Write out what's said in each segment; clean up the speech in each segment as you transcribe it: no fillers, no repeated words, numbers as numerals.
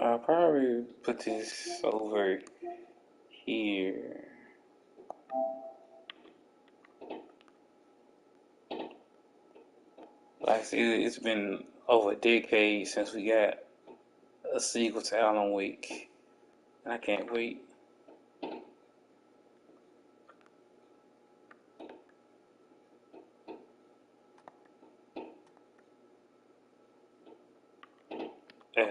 I'll probably put this over here. Like I said, it's been over a decade since we got a sequel to Alan Wake, and I can't wait. Uh,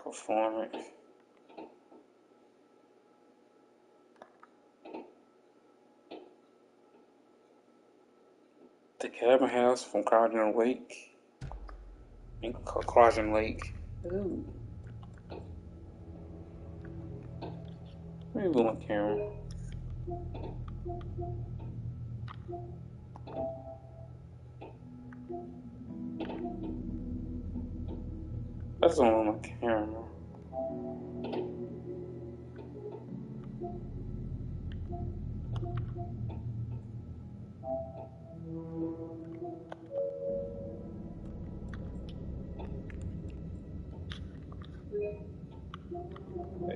Performance. The Cabin House from Cauldron Lake. Cauldron Lake. Ooh. Let me move my camera. That's on my camera.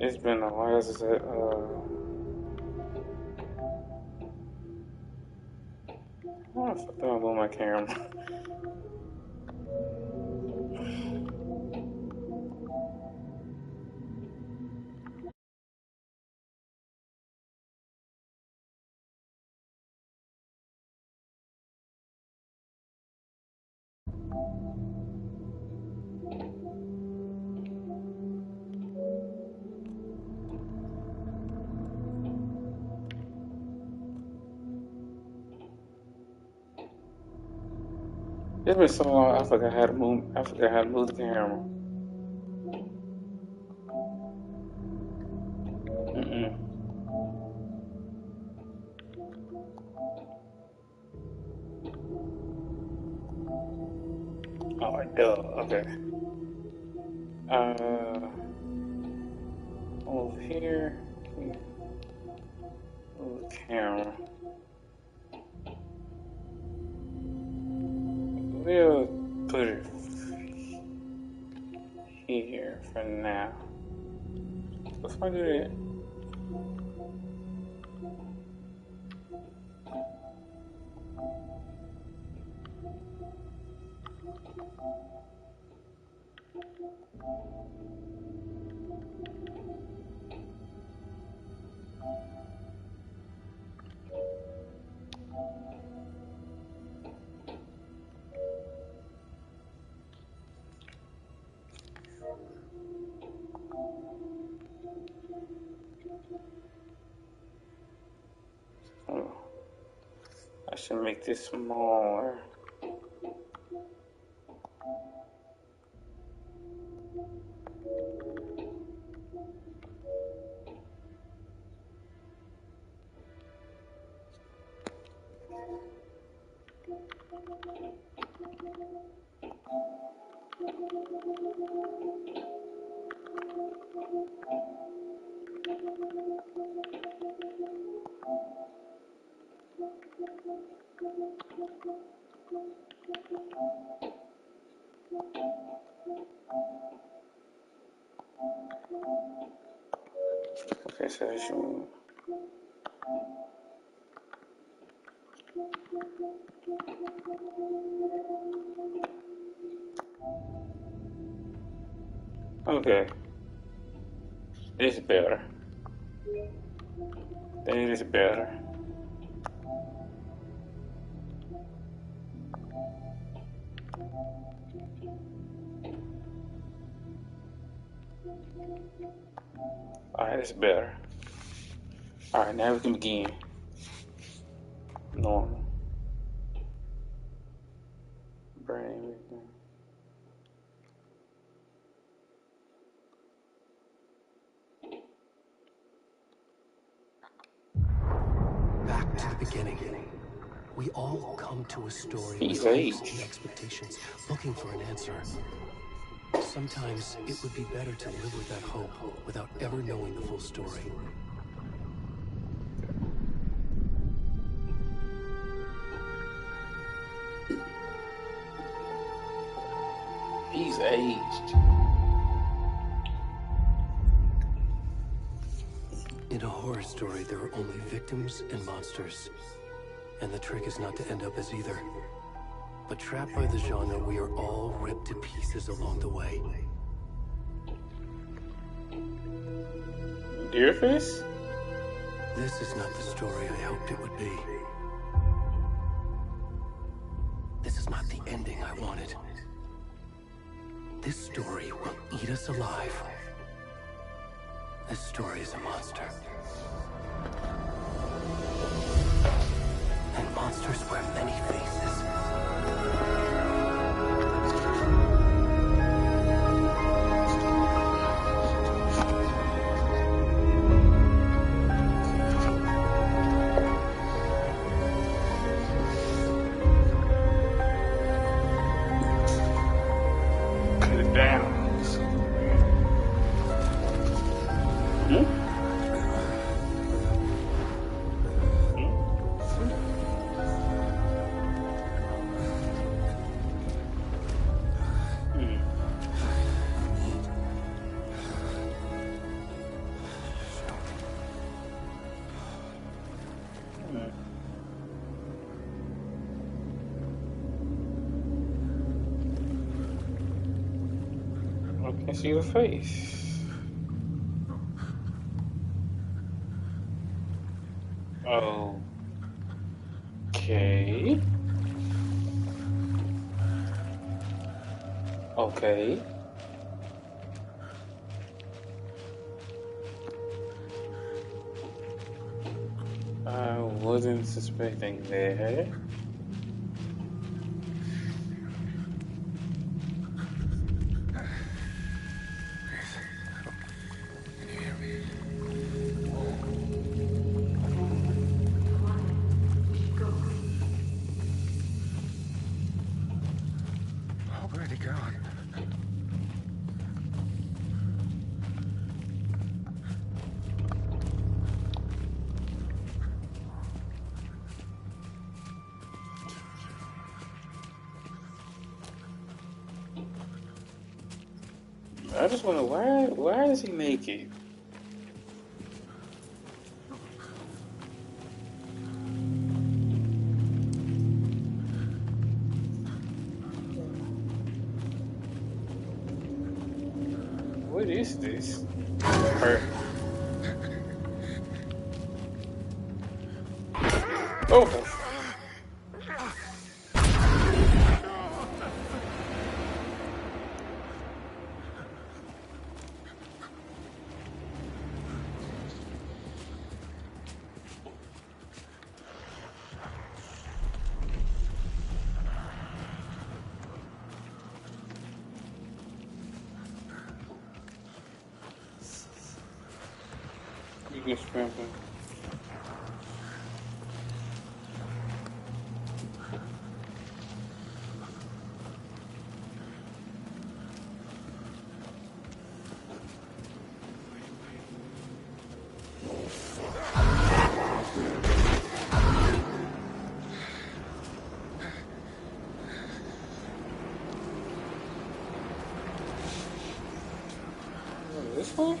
It's been a while since I forgot about my camera. It's been so long. I forgot how to move. I forgot how to move the camera. Mm-mm. Oh, duh. Okay. Over here. Move the camera. We'll put it here for now. Before I do that, oh, I should make this smaller. Okay, so I should. Okay, this is better. That is better. Alright, that's better. Alright, now we can begin. Normal. Bring everything. beginning. We all come to a story with He's hopes aged. and expectations, looking for an answer. Sometimes it would be better to live with that hope without ever knowing the full story. He's aged. In a horror story, there are only victims and monsters. And the trick is not to end up as either. But trapped by the genre, we are all ripped to pieces along the way. Deerface? This is not the story I hoped it would be. This is not the ending I wanted. This story will eat us alive. This story is a monster. And monsters wear many faces. Cut it down. I can see the face. Okay. Okay. I wasn't suspecting that. Where'd he go? I just wonder why is he naked? What is this? Her. Oh. You can scramble. This way?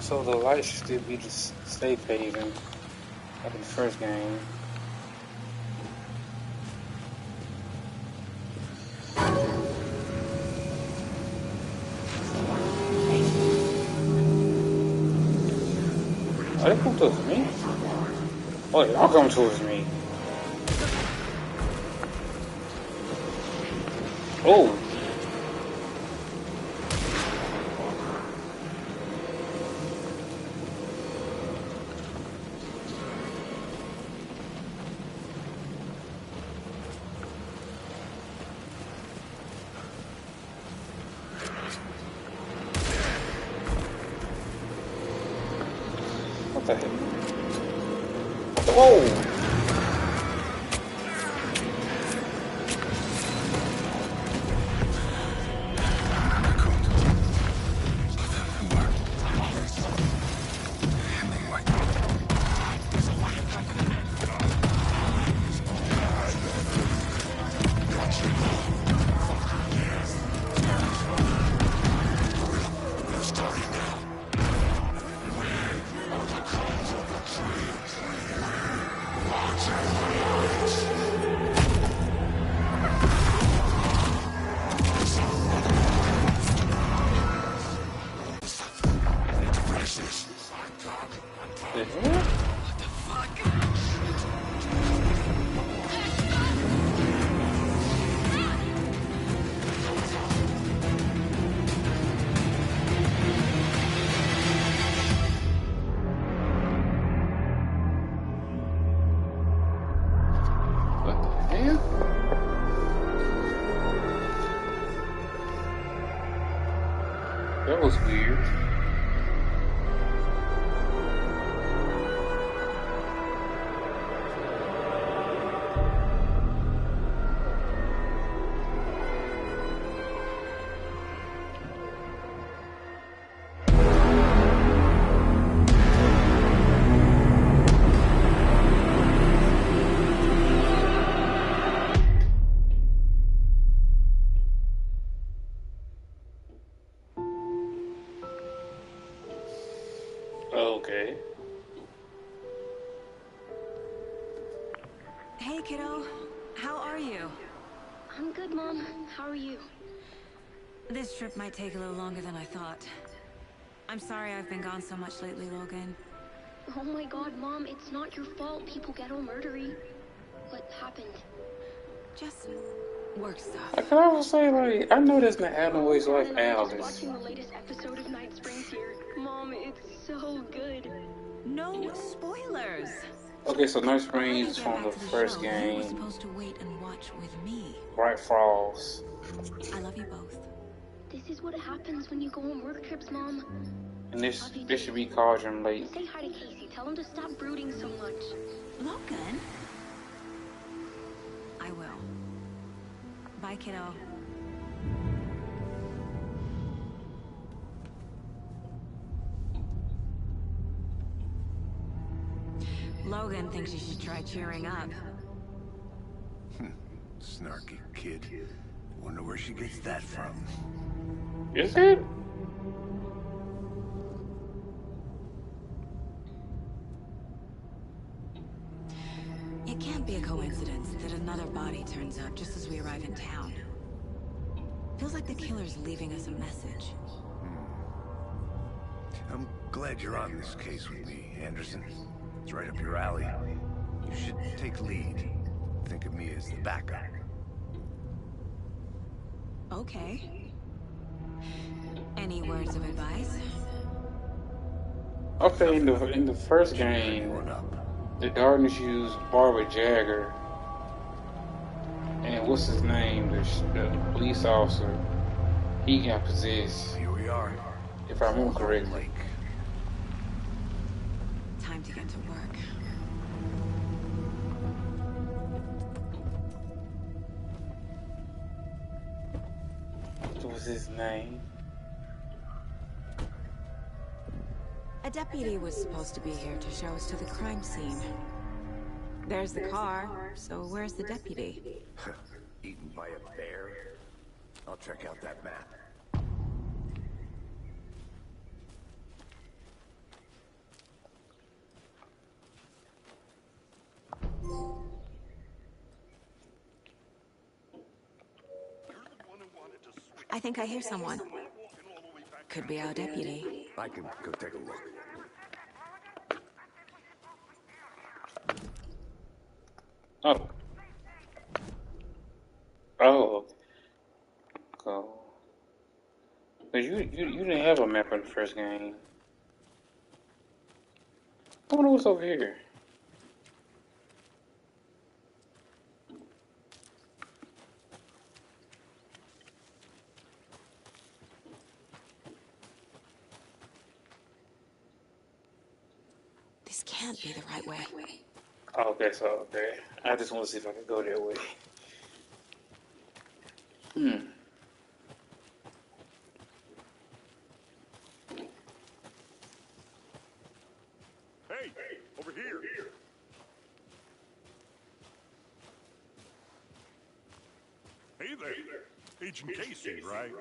So the light should still be the safe haven like in the first game. Are they coming towards me? Oh, they are coming towards me. Oh. That was weird. Okay. Hey, kiddo. How are you? I'm good, Mom. How are you? This trip might take a little longer than I thought. I'm sorry I've been gone so much lately, Logan. Oh my god, Mom, it's not your fault people get all murdery. What happened? Just work stuff. I can also say, like, I know that's not Adam's wife, And I was just Alice. watching the latest episode of Night Springs here. Mom, it's so good. No spoilers. Okay, so Night I'll let you Springs get from back the to the first show. You were game, supposed to wait and watch with me. Bright Falls. I love you both. This is what happens when you go on work trips, Mom. And this should be Cauldron Lake. Say hi to Casey. Tell him to stop brooding so much. Logan? I will. Bye, kiddo. Logan thinks you should try cheering up. Snarky kid. Wonder where she gets that from. Is it? It can't be a coincidence that another body turns up just as we arrive in town. Feels like the killer's leaving us a message. I'm glad you're on this case with me, Anderson. It's right up your alley. You should take lead. Think of me as the backup. Okay. Any words of advice? Okay, in the first game, Anyone up? the Darkness used Barbara Jagger, and what's his name, the police officer, he got possessed, Here we are. if I remember correctly. Lake. Time to get to work. What was his name? A deputy was supposed to be here to show us to the crime scene. There's the car, so where's the deputy? Eaten by a bear? I'll check out that map. I think I hear someone. Could be our deputy. I can go take a look. Oh. Oh. Go. But you didn't have a map in the first game. I wonder what's over here. This can't be the right way. Oh, okay, so okay. I just want to see if I can go that way. Hey, over here. Hey there. Agent Casey, right?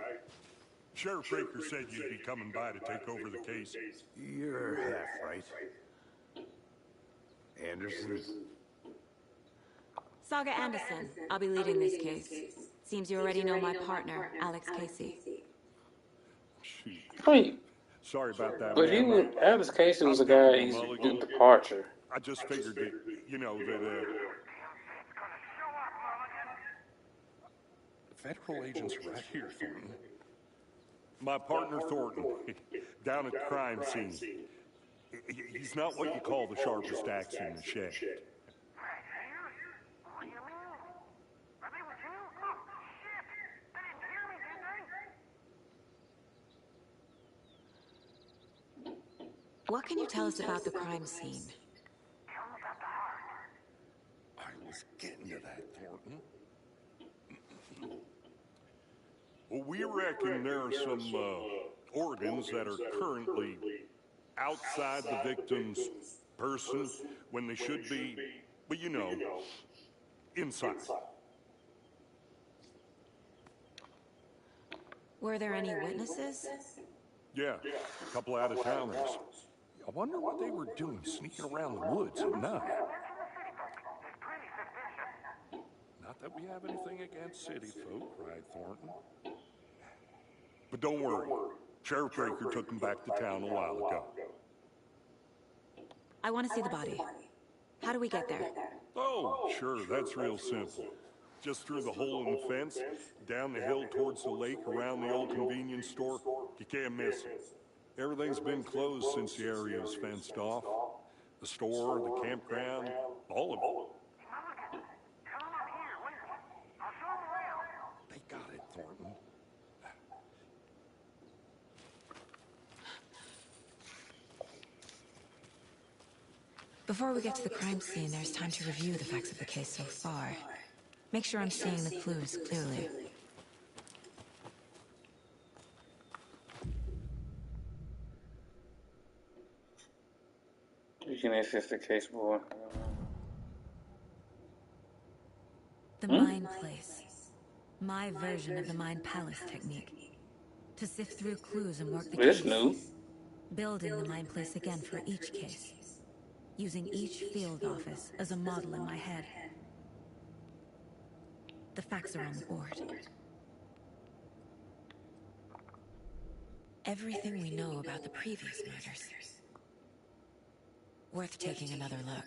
Sheriff Baker said you'd be coming by to take over the case. You're half right. Anderson? Saga Anderson. I'll be leading this case. Seems you already know my partner, Alex Casey. Shoot. Wait, Sorry about that, but he man. was Alex Casey was a guy. He's the departure. I just figured that, you know, that, Federal agents right here, Thornton. My partner, Thornton, down at the crime scene. He's not what you call the sharpest axe in the shed. What can you tell us about the crime scene? I was getting to that, Thornton. Well, we reckon there are some organs that are currently outside the victim's person when they should be, but you know, inside. Were there any witnesses? Yeah, a couple out-of-towners. I wonder what they were doing sneaking around the woods at night. Not that we have anything against city folk, right, Thornton? But don't worry. Sheriff Draker took them back to town a while ago. I want to see the body. How do we get there? Oh, sure, that's real simple. Just through the hole in the fence, down the hill towards the lake, around the old convenience store. You can't miss it. Everything's been closed since the area was fenced off. The store, the campground, all of it. They got it, Thornton. Before we get to the crime scene, there's time to review the facts of the case so far. Make sure I'm seeing the clues clearly. You can assist the case, boy. The Mind Place. My version of the Mind Palace technique. To sift through clues and work the This case. new. Building the Mind Place again for each case. Using each field office as a model in my head. The facts are on the board. Everything we know about the previous murders. Worth taking another look.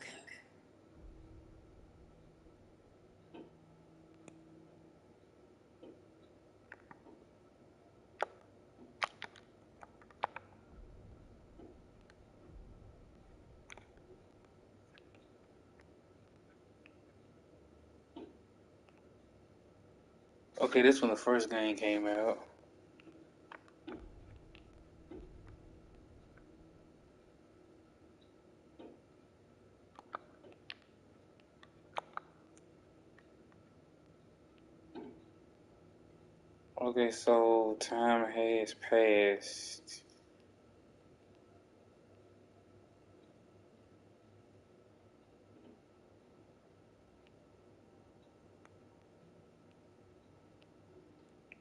Okay, this when the first game came out. Okay, so time has passed.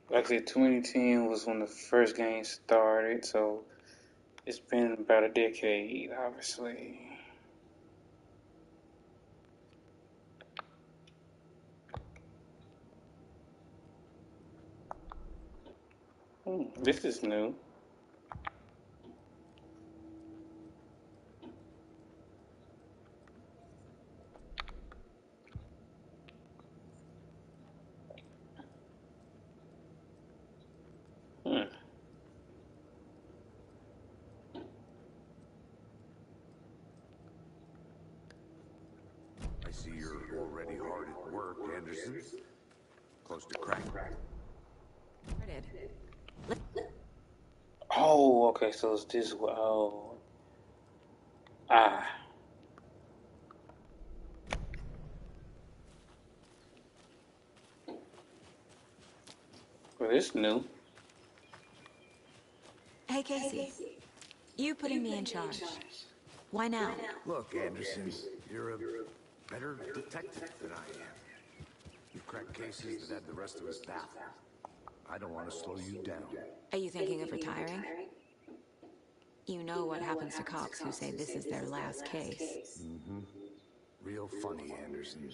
Like I said, 2010 was when the first game started, so it's been about a decade, obviously. This is new. Hmm. I see you're already hard at work, Anderson. Close to crack. Oh, okay, so it's this way. Oh. Ah. Well, this new. Hey, Casey. You putting me in charge. Why now? Look, Anderson, you're a better detective than I am. You've cracked cases that had the rest of us baffled. I don't want to slow you down. Are you thinking of retiring? You know what happens to cops who say this is their last case. Mm-hmm. Real funny, Anderson.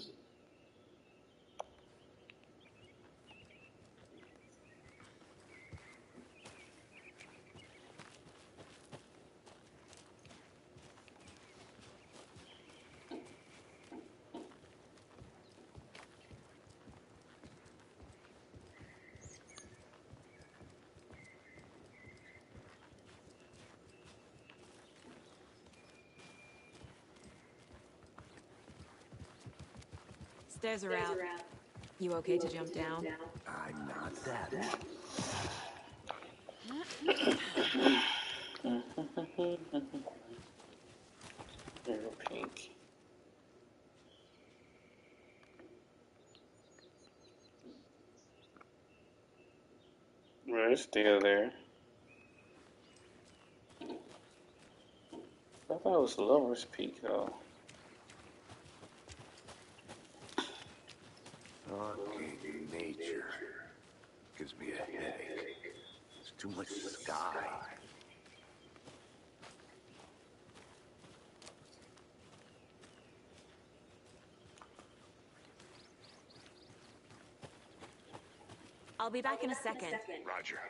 Stairs are out. You okay to jump down? I'm not that. Little pink. Well, it's still there. I thought it was Lover's Peak though. Okay, nature gives me a headache. There's too much sky. I'll be back in a second. Roger.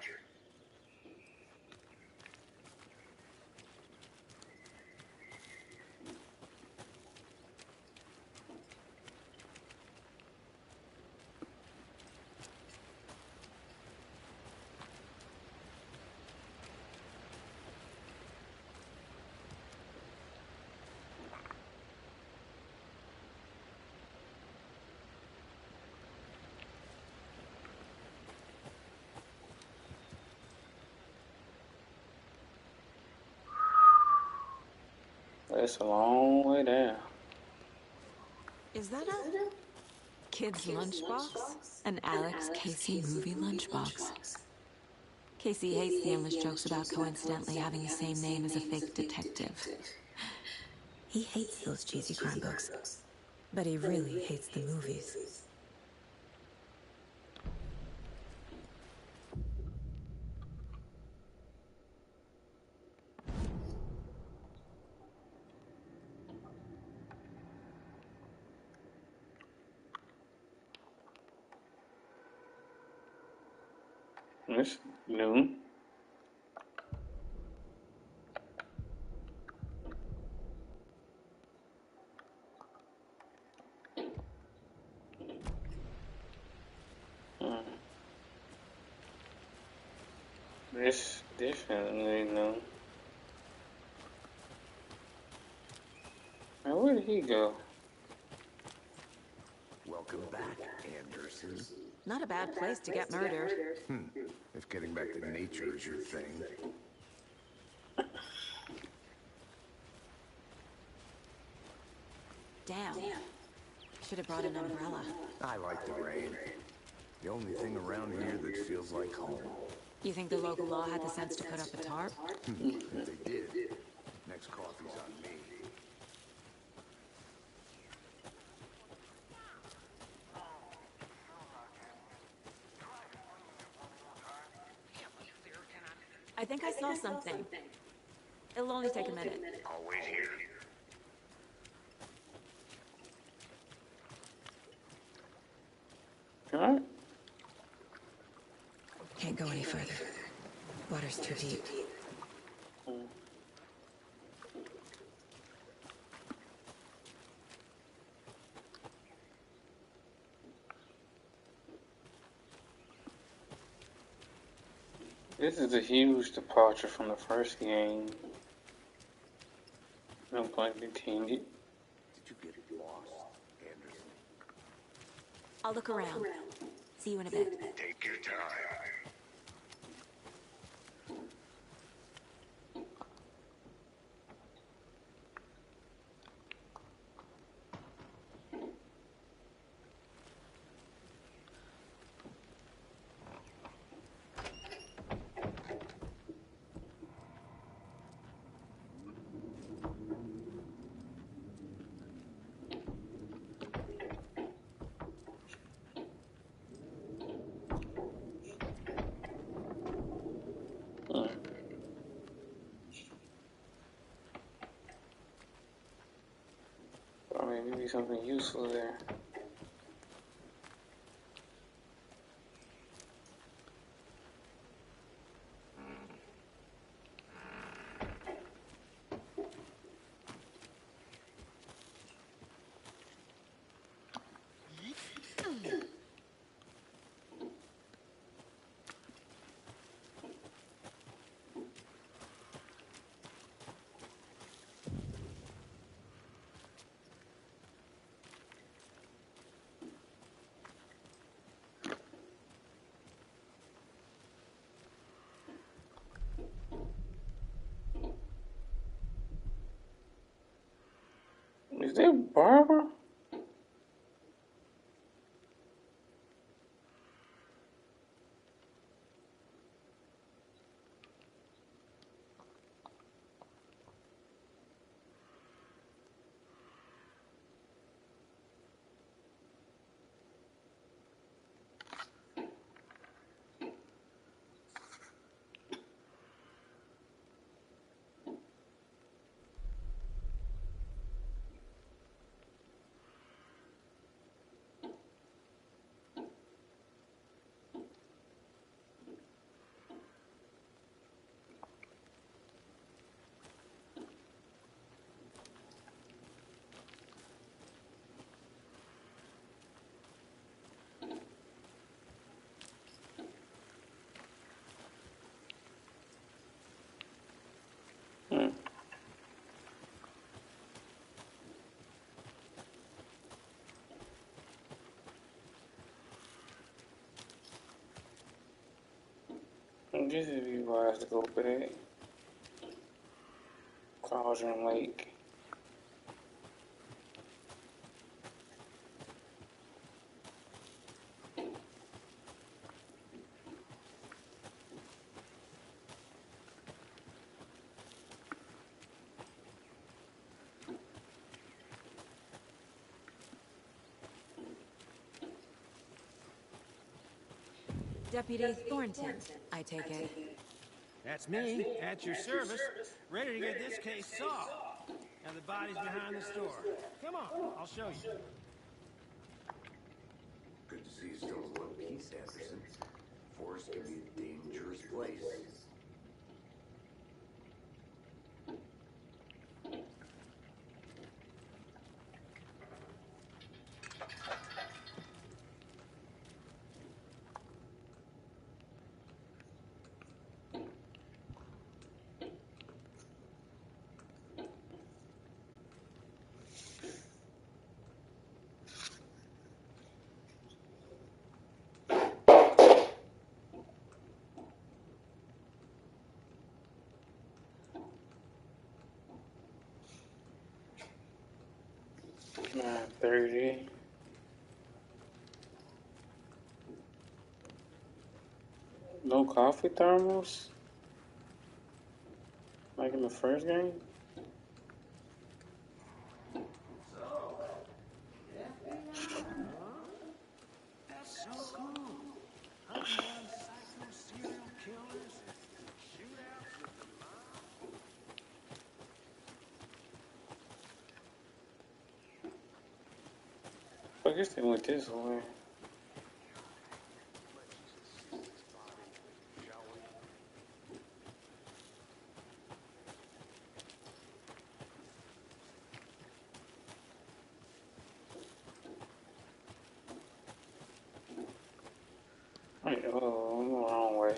It's a long way down. Is that a kid's lunchbox? An Alex Casey movie lunchbox. Casey hates the endless jokes about coincidentally having the same name as a fake detective. He hates those cheesy crime books, but he really hates the movies. It's noon. It's definitely noon. Now, where did he go? Welcome back, Anderson. Not a bad place to get murdered. If getting back to nature is your thing. Damn. Should have brought an umbrella. I like the rain. The only thing around here that feels like home. You think the local law had the sense to put up a tarp? If they did, next coffee's on me. I think I saw something. It'll only take a minute. I'll wait here. Alright. Can't go any further. Water's too deep. This is a huge departure from the first game. No pun intended. Did you get lost, Anderson? I'll look around. See you in a bit. Take your time. Maybe something useful there. Is that Barbara? This would be wise to go back. Cauldron Lake. Deputy Thornton, I take it. That's me, at your service, ready to get this case solved. Now the body's behind the store. Come on, I'll show you. Good to see you still in one piece, Anderson. Forest can be a dangerous place. Nine 30. No coffee thermos? Like in the first game? That's so cool. Hunting down psycho serial killers and shootouts with the mob. I guess they went this way. Wait, oh, I'm the wrong way.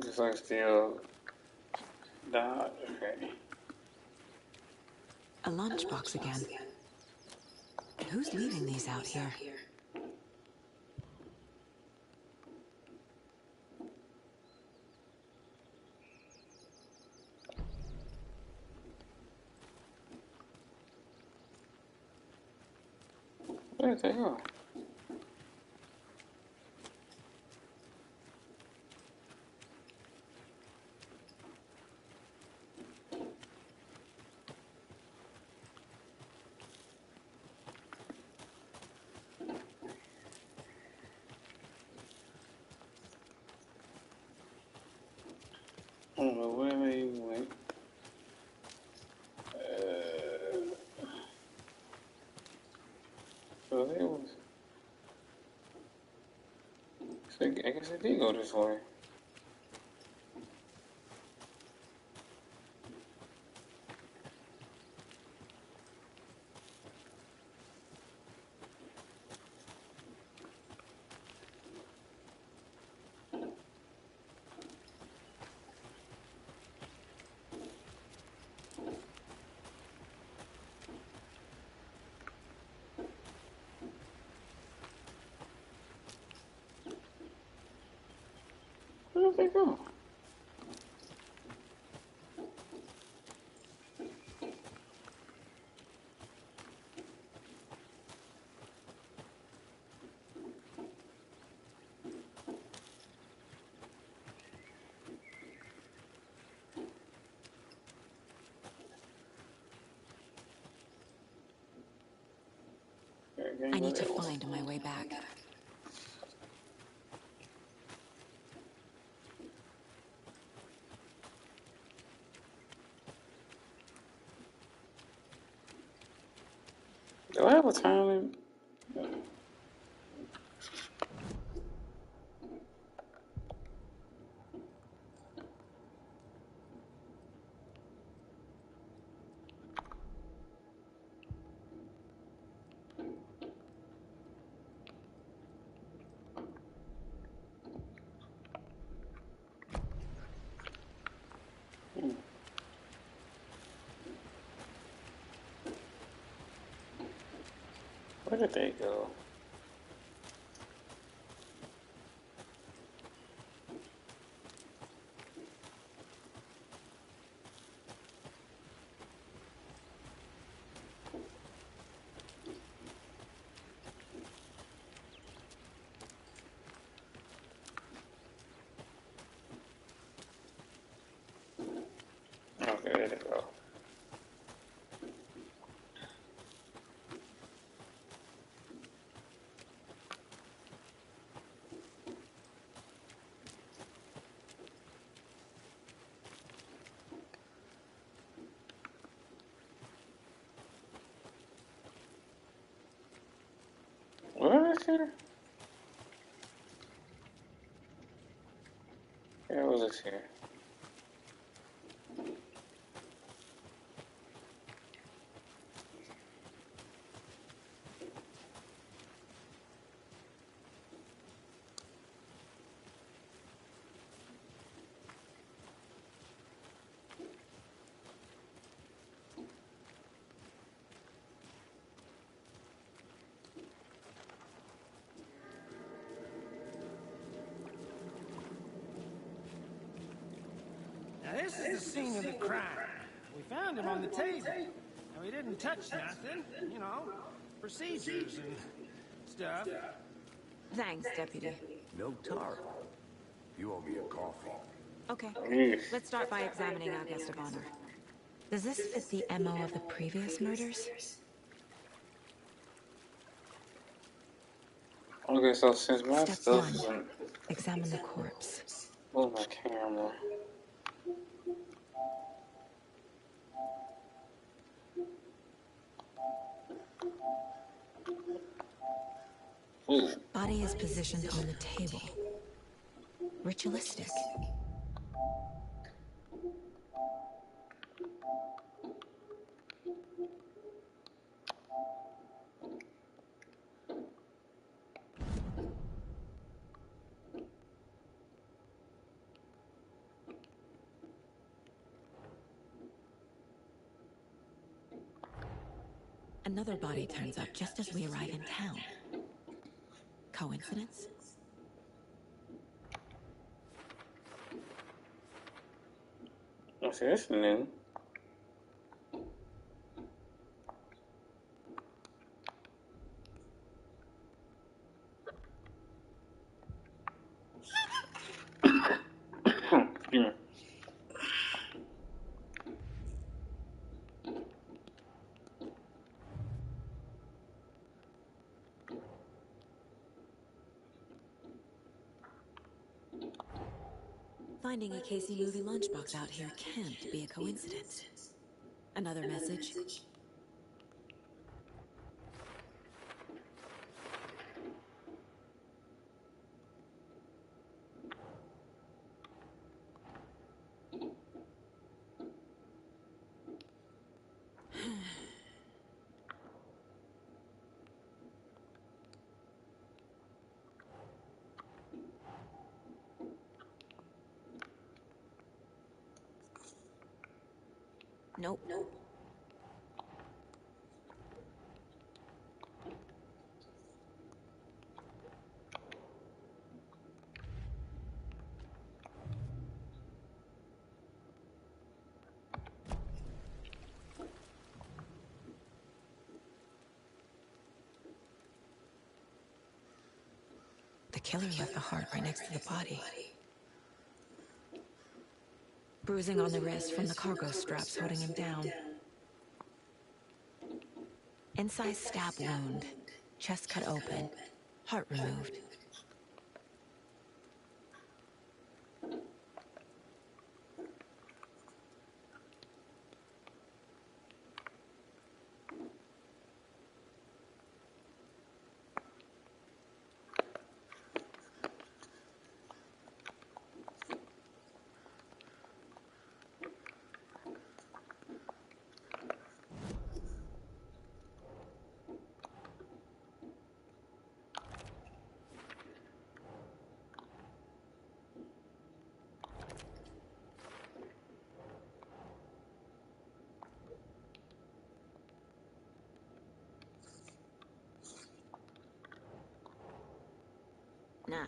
Just like still dodge. Okay. A lunchbox again. Who's leaving these out here? Where did they go? I don't know where they went. So they was. So I guess they did go this way. they go? I need to find my way back. Do I have a time limit? Where did they go? Okay, there they go. Where is it? Where was this here? Now this is the scene of the crime. We found him on the table. Now he didn't touch nothing, you know, procedures and stuff. Thanks, Deputy. No tar. You owe me a coffee. Okay. Yes. Let's start by examining our guest of honor. Does this fit the MO of the previous murders? Okay, so since my Step stuff 1. isn't... Examine the corpse. Where's my camera? Ooh. Body is positioned on the table. Ritualistic. Another body turns up just as we arrive in town. Coincidence? Okay, that's new. Excuse me. Finding a Casey movie lunchbox out here can't be a coincidence. Another message? Nope. The killer left the heart right next to the body. Bruising on the wrist from the cargo straps holding him down. Incised stab wound, chest cut open, heart removed. Nah.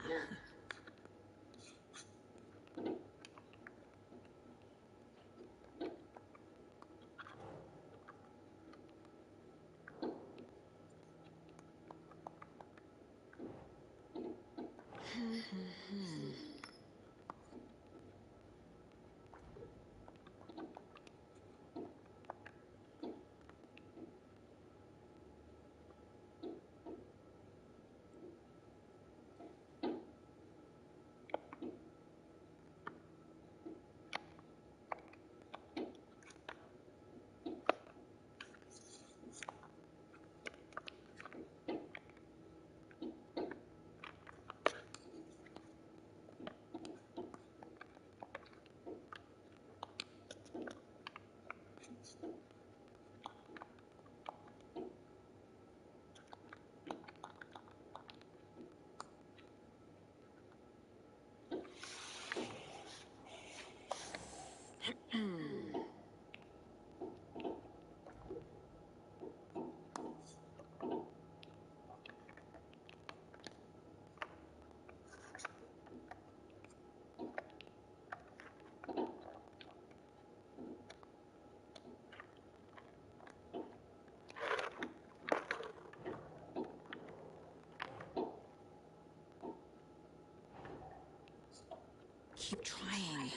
Keep trying.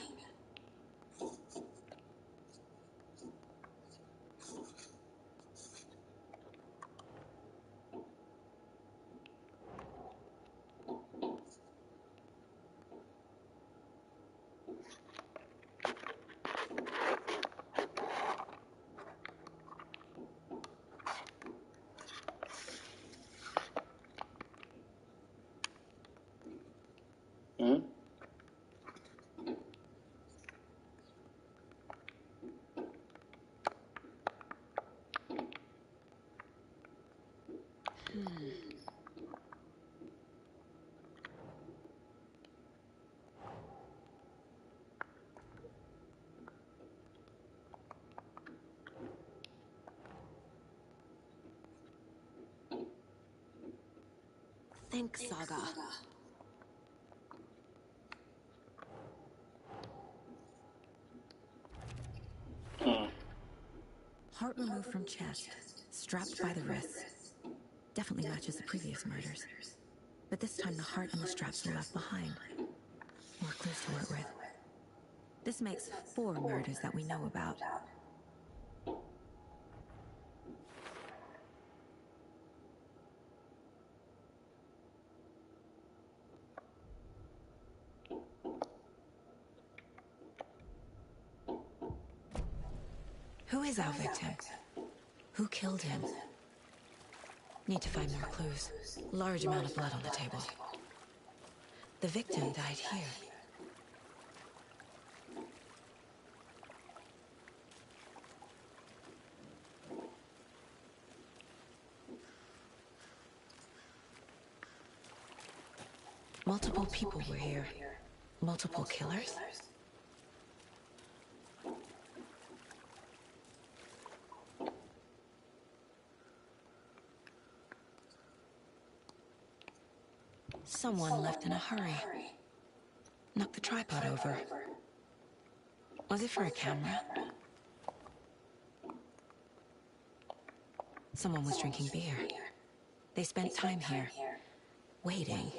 Hmm? Think, Saga. Hmm. Heart removed from chest, strapped by the wrists. Definitely matches the previous murders. But this time the heart and the straps were left behind. More clues to work with. This makes 4 murders that we know about. Who is our victim? Who killed him? Need to find more clues. Large amount of blood on the table. The victim died here. Multiple people were here. Multiple killers? Someone left in a hurry. Knocked the tripod over. Was it for a camera? Someone was drinking beer. They spent time here, waiting.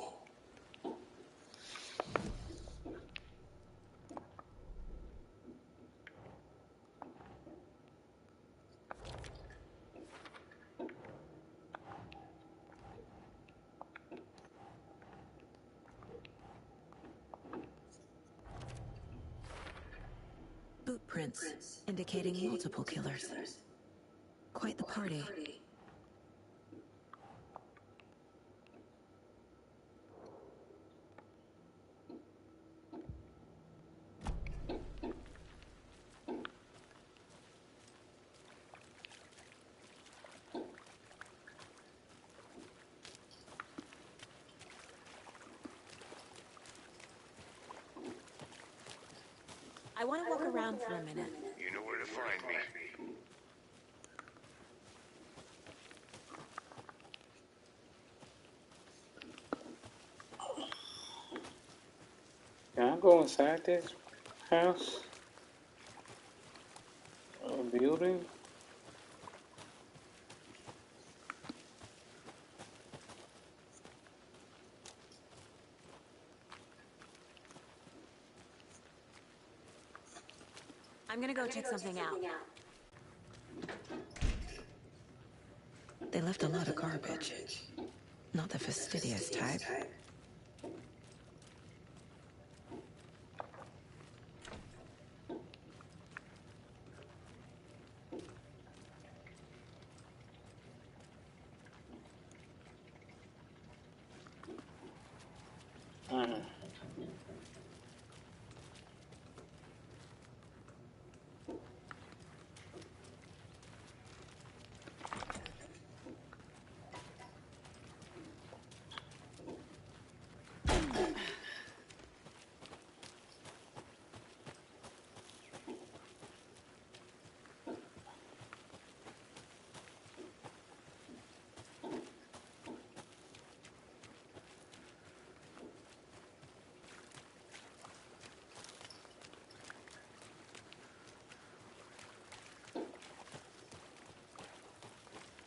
footprints, indicating multiple killers. Quite the party. I want to walk around for a minute. You know where to find me. Can I go inside this house? Or building? I'm gonna go check something out. They left a lot of garbage. Not the fastidious type.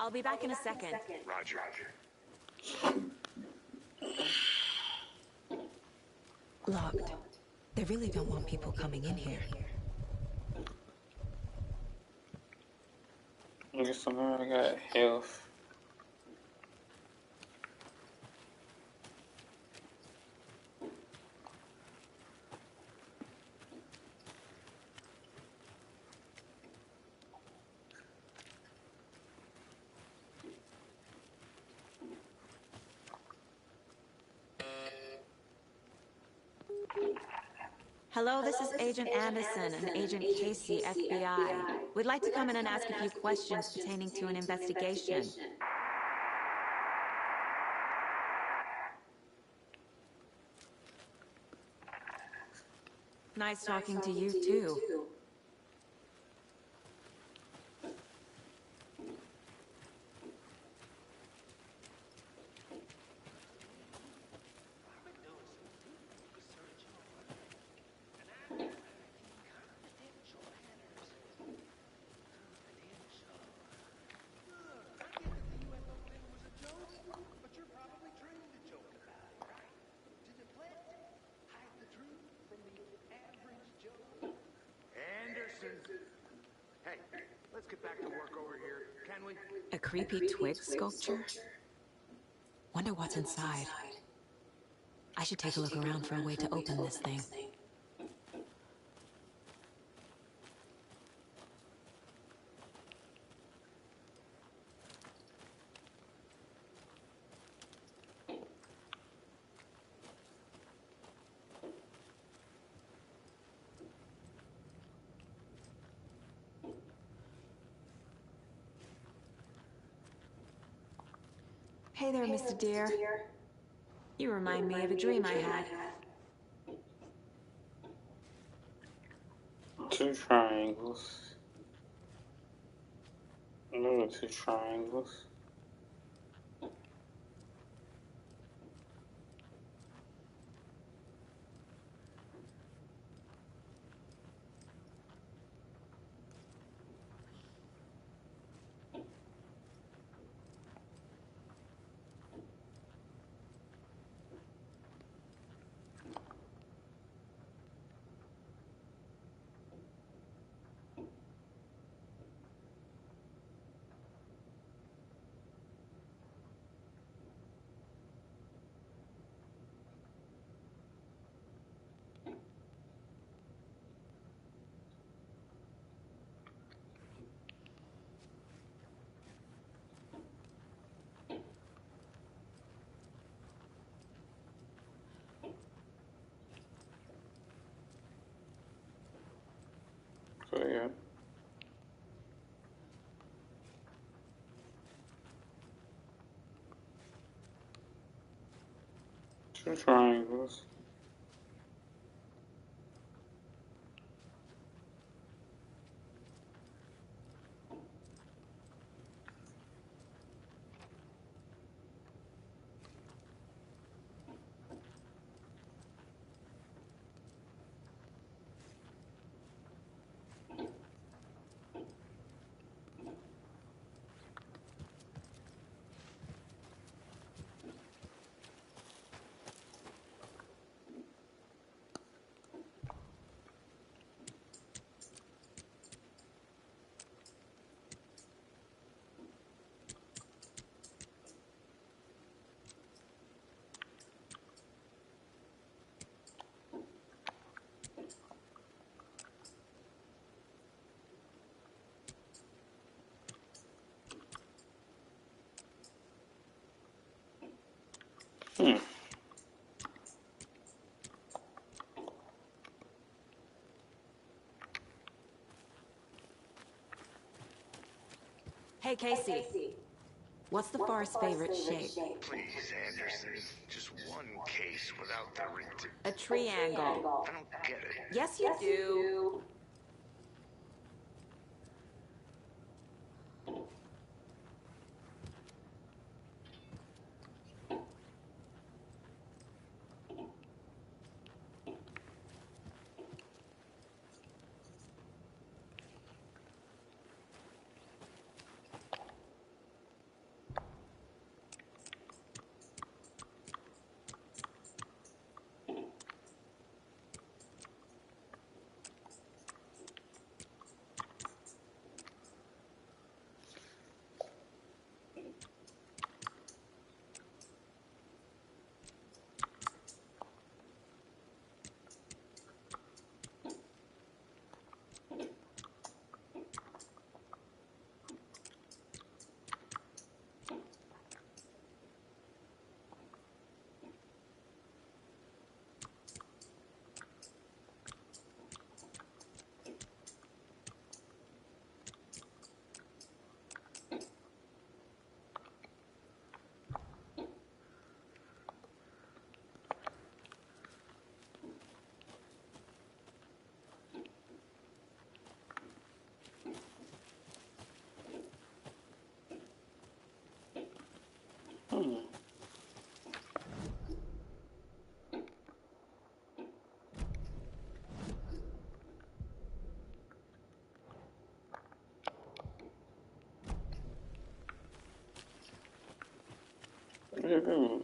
I'll be back in a second. Roger. Locked. They really don't want people coming in here. I guess somehow I got health. Hello, this is Agent Anderson and Agent Casey, FBI. We'd like to come in and ask a few questions pertaining to an investigation. Nice talking to you, too. Hey, let's get back to work over here, can we? A creepy twig sculpture? Wonder what's inside. I should take a look around for a way to open this thing. Hey there, Mr. Deer. You remind me of a dream I had. Two triangles. Another two triangles. Two triangles. Hey, Casey. What's the far's favorite shape? Please, Anderson. Just one case without the A triangle. I don't get it. Yes, you do.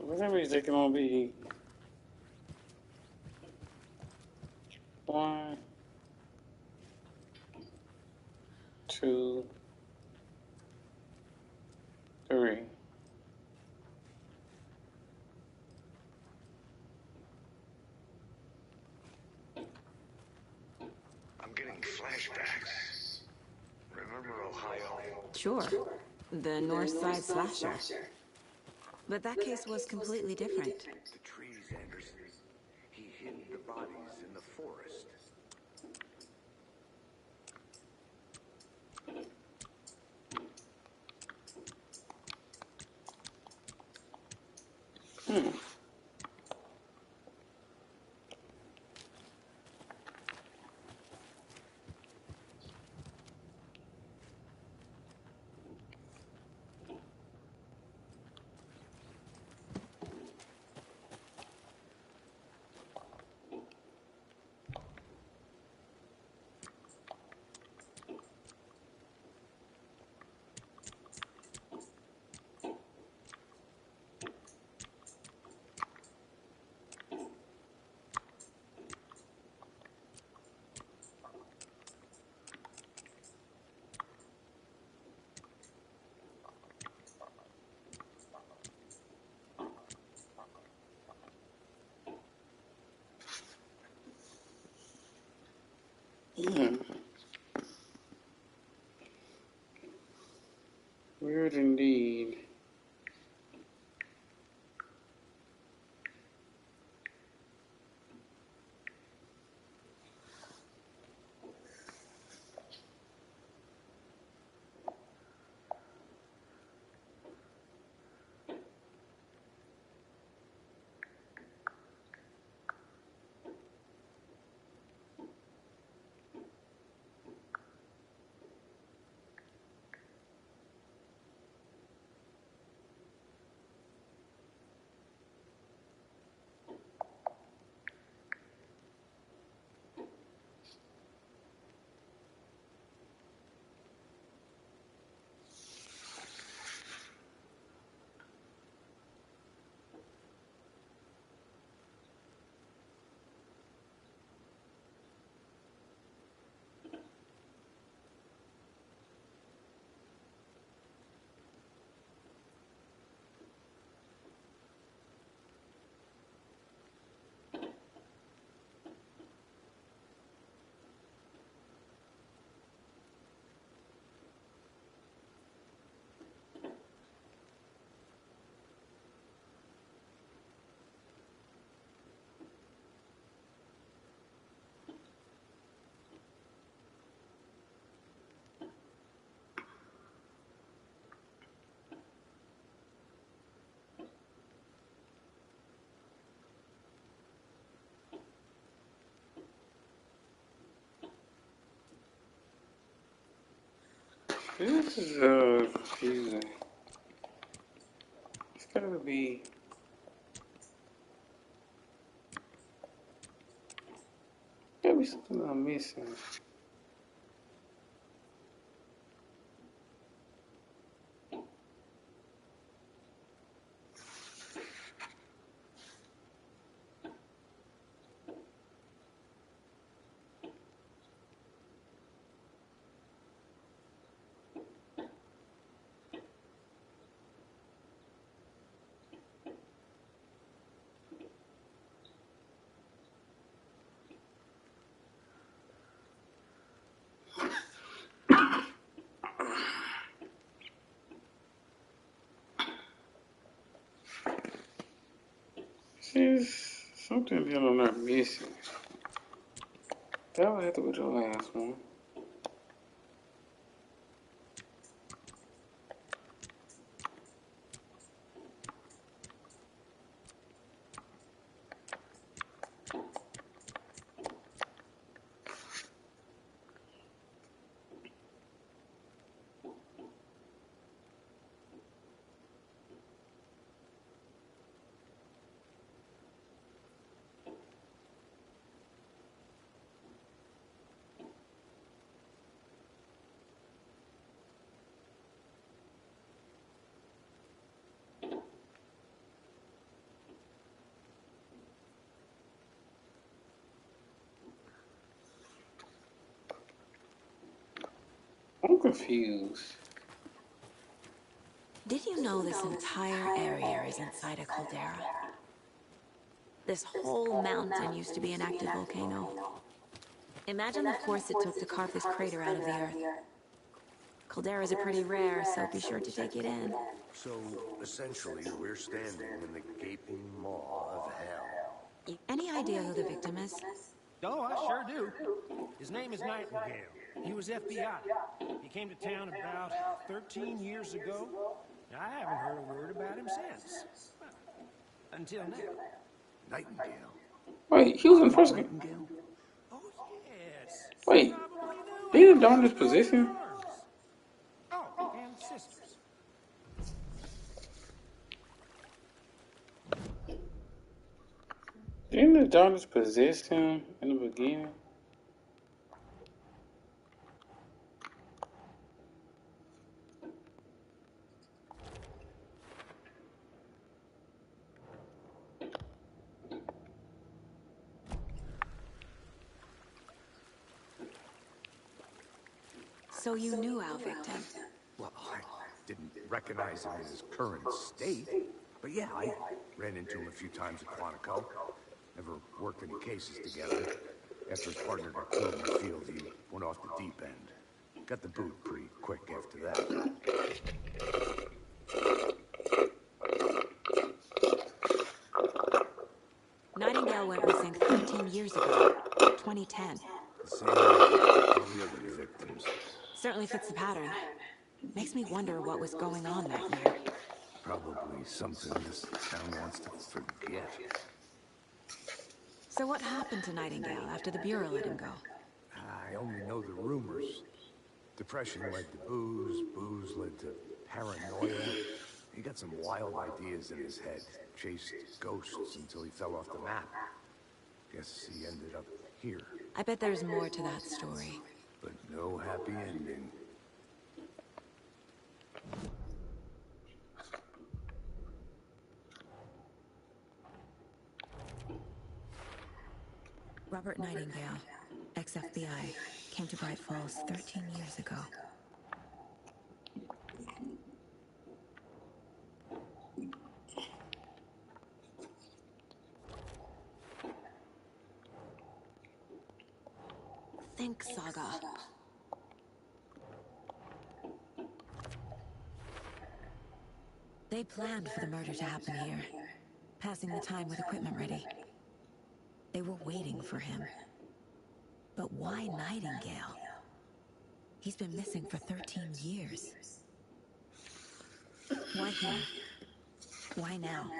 Whatever is it gonna be 1, 2, 3. I'm getting flashbacks. Remember Ohio? Sure. The North Side Slasher. But that case was completely different. The trees, Anderson. He hid the bodies in the forest. This is confusing. It's gotta be something I'm missing. There's something that I'm not missing. That would have to be the last one. I'm confused. Did you know this entire area is inside a caldera? This whole mountain used to be an active volcano. Imagine the force it took to carve this crater out of the earth. Calderas are pretty rare, so be sure to take it in. So, essentially, we're standing in the gaping maw of hell. Any idea who the victim is? Oh, I sure do. His name is Nightingale. He was FBI. He came to town about 13 years ago. I haven't heard a word about him since. Until now. Nightingale? Wait, he was in the first game. Nightingale? Oh, yes. Wait, Probably knew they him. didn't don this Brothers position? in arms. Oh, and sisters. Didn't the daughters possess him in the beginning? So you knew our victim. Well, I didn't recognize him in his current state. But yeah, I ran into him a few times at Quantico. Never worked any cases together. After his partner got killed in the field, he went off the deep end. Got the boot pretty quick after that. Nightingale went missing 13 years ago, 2010. The same as all the other victims. Certainly fits the pattern. Makes me wonder what was going on that year. Probably something this town wants to forget. So what happened to Nightingale after the Bureau let him go? I only know the rumors. Depression led to booze, booze led to paranoia. He got some wild ideas in his head. Chased ghosts until he fell off the map. Guess he ended up here. I bet there's more to that story. But no happy ending. Robert Nightingale, ex-FBI, came to Bright Falls 13 years ago. Think Saga. They planned for the murder to happen here, passing the time with equipment ready. They were waiting for him. But why Nightingale? He's been missing for 13 years. Why him? Why now?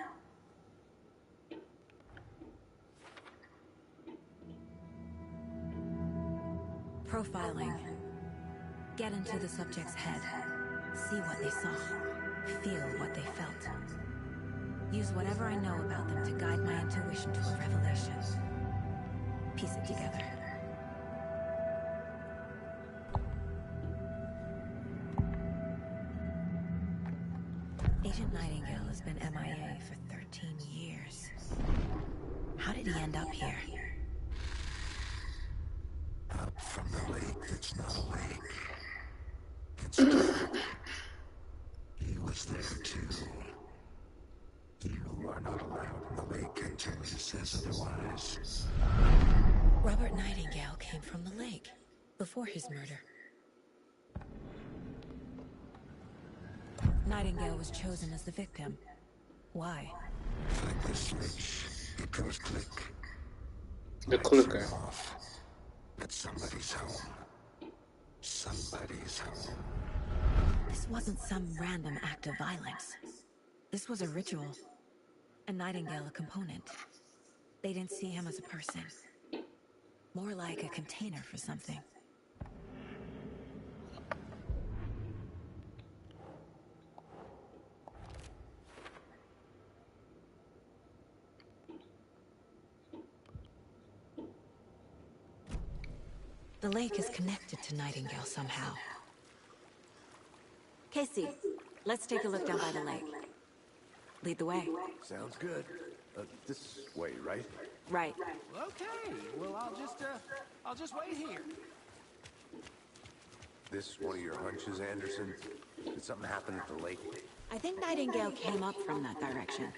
Profiling. Get into the subject's head. See what they saw. Feel what they felt. Use whatever I know about them to guide my intuition to a revelation. Piece it together. Agent Nightingale has been MIA for 13 years. How did he end up here? Up from the lake that's not a lake. It's deep. He was there too. You are not allowed in the lake until he says otherwise. Robert Nightingale came from the lake, before his murder. Nightingale was chosen as the victim. Why? Like the switch, it goes click. The Lights clicker. are off. But somebody's home. Somebody's home. This wasn't some random act of violence. This was a ritual. A Nightingale a component. They didn't see him as a person. More like a container for something. The lake is connected to Nightingale somehow. Casey, let's take a look down by the lake. Lead the way. Sounds good. This way, right? Right. Okay, well, I'll just wait here. This one of your hunches, Anderson? Did something happen at the lake? I think Nightingale came up from that direction.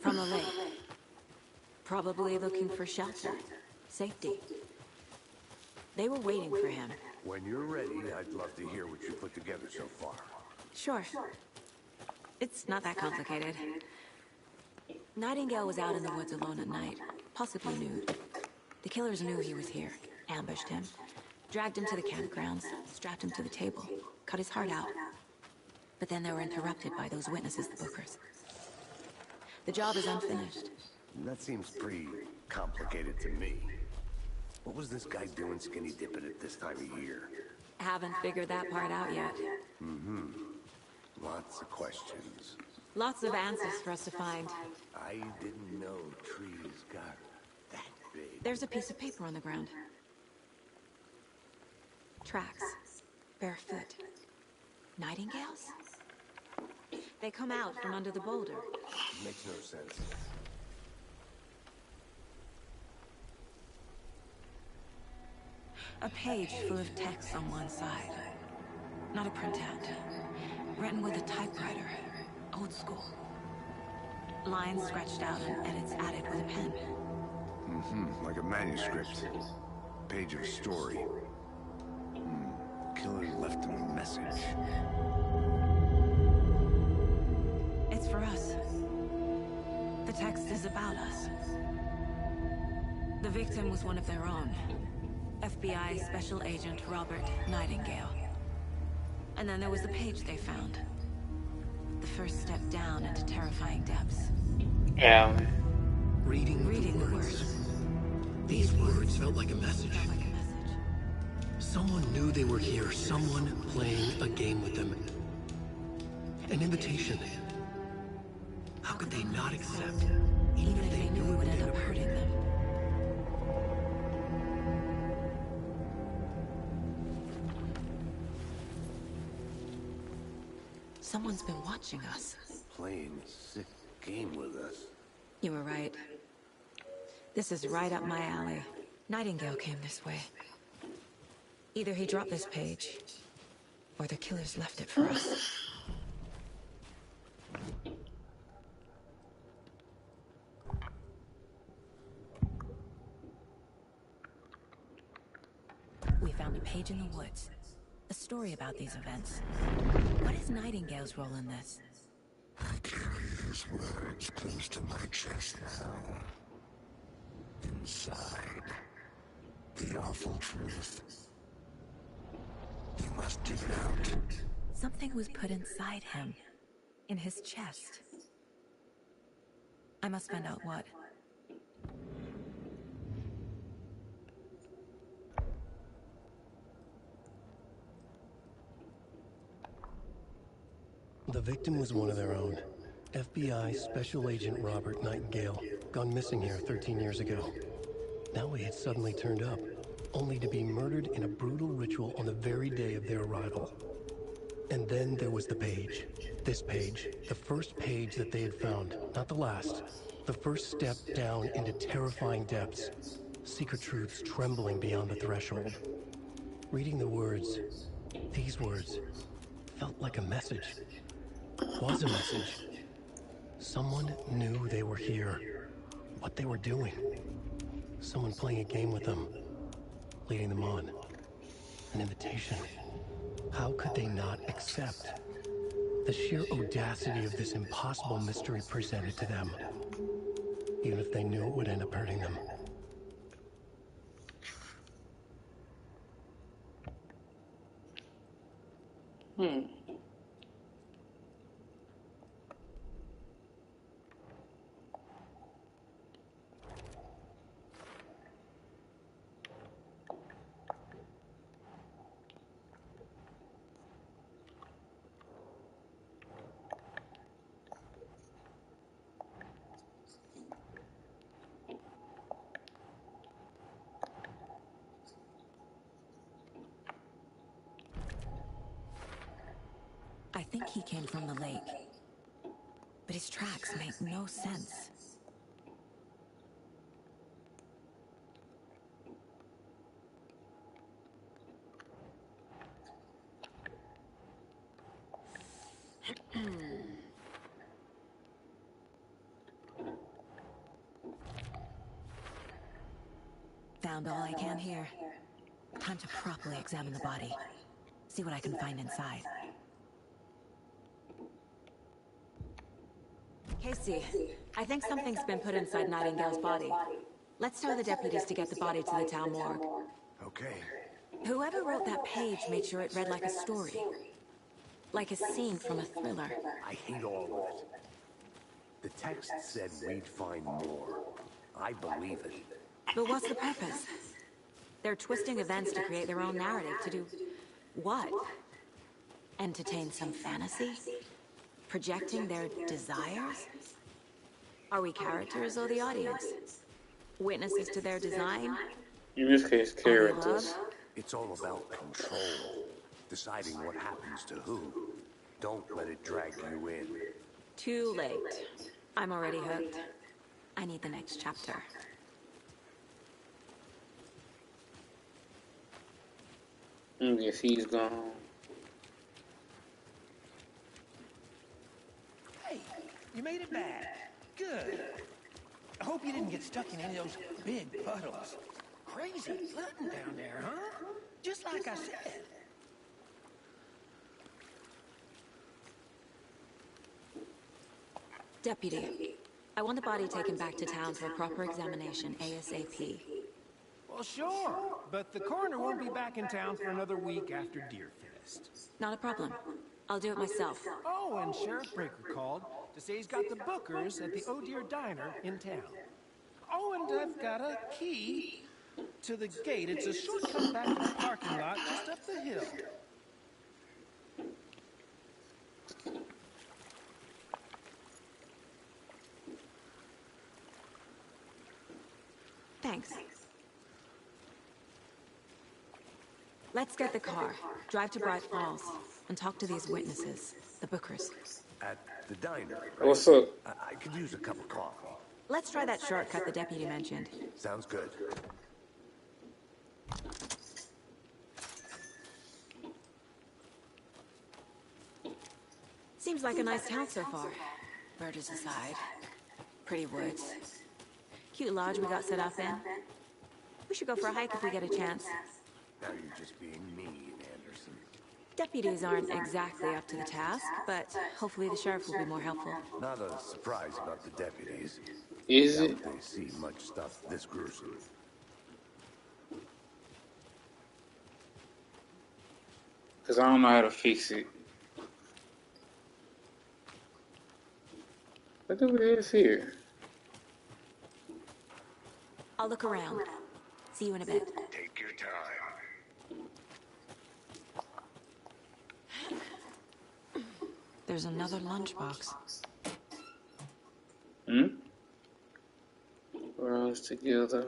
From the lake. Probably looking for shelter. Safety. They were waiting for him. When you're ready, I'd love to hear what you put together so far. Sure. It's not that complicated. Nightingale was out in the woods alone at night, possibly nude. The killers knew he was here, ambushed him, dragged him to the campgrounds, strapped him to the table, cut his heart out. But then they were interrupted by those witnesses, the Bookers. The job is unfinished. That seems pretty complicated to me. What was this guy doing skinny dipping at this time of year? Haven't figured that part out yet. Lots of questions. Lots of answers for us to find. I didn't know trees got that big. There's a piece of paper on the ground. Tracks. Barefoot. Nightingales? They come out from under the boulder. Makes no sense. A page full of text on one side. Not a printout. Written with a typewriter. Old school. Lines scratched out and edits added with a pen. Like a manuscript. Page of story. Killer left him a message. It's for us. The text is about us. The victim was one of their own. FBI Special Agent Robert Nightingale. And then there was the page they found. The first step down into terrifying depths. Yeah, man. Reading Reading the words. These words felt like a message. Felt like a message. Someone knew they were here. Someone playing a game with them. An invitation. How could they not accept? Even if they knew it would end up hurting them. Someone's been watching us. Playing a sick game with us. You were right. This is right up my alley. Nightingale came this way. Either he dropped this page, or the killers left it for us. We found a page in the woods. A story about these events. What is Nightingale's role in this? I carry his words close to my chest now. Inside, the awful truth. You must dig it out. Something was put inside him. In his chest. I must find out what. victim was one of their own. FBI Special Agent Robert Nightingale, gone missing here 13 years ago. Now he had suddenly turned up, only to be murdered in a brutal ritual on the very day of their arrival. And then there was the page. This page, the first page that they had found, not the last. The first step down into terrifying depths. Secret truths trembling beyond the threshold. Reading the words, these words, felt like a message. Was a message. Someone knew they were here. What they were doing. Someone playing a game with them. Leading them on. An invitation. How could they not accept? The sheer audacity of this impossible mystery presented to them. Even if they knew it would end up hurting them. I think he came from the lake. But his tracks make no sense. Found all I can here. Time to properly examine the body. See what I can find inside. Casey, I think something's been put inside Nightingale's body. Let's tell the deputies to get the body to the town morgue. Okay. Whoever wrote that page made sure it read like a story. Like a scene from a thriller. I hate all of it. The text said we'd find more. I believe it. But what's the purpose? They're twisting events to create their own narrative. To do what? Entertain some fantasy? Projecting their desires? Are we characters or the audience? Witnesses to their design? In this case, Are we characters. love? It's all about control. Deciding what happens to who. Don't let it drag you in. Too late. I'm already hooked. I need the next chapter. Yes, he's gone. Hey, you made it back. Good. I hope you didn't get stuck in any of those big puddles. Crazy flooding down there, huh? Just like I said. Deputy, I want the body taken back to town for a proper examination ASAP. Well, sure. But the coroner won't be back in town for another week after Deerfest. Not a problem. I'll do it myself. Oh, and Sheriff Breaker called to say he's got the bookers at the Oh Dear Diner in town. Oh, and I've got a key to the gate. It's a shortcut back to the parking lot just up the hill. Thanks. Let's get the car, drive to Bright Falls, and talk to these witnesses, the bookers. At the diner. What's up? I could use a cup of coffee. Let's try that shortcut the deputy mentioned. Sounds good. Seems like a nice town so far. Murders aside. Pretty woods. Cute lodge we got set up in. We should go for a hike if we get a chance. Now you're just being mean, Anderson. Deputies aren't exactly up to the task, but hopefully the sheriff will be more helpful. Not a surprise about the deputies. Is Doubt it? they see much stuff this gruesome. Because I don't know how to fix it. What the hell is here? I'll look around. See you in a bit. Take your time. there's another lunchbox. We're all together.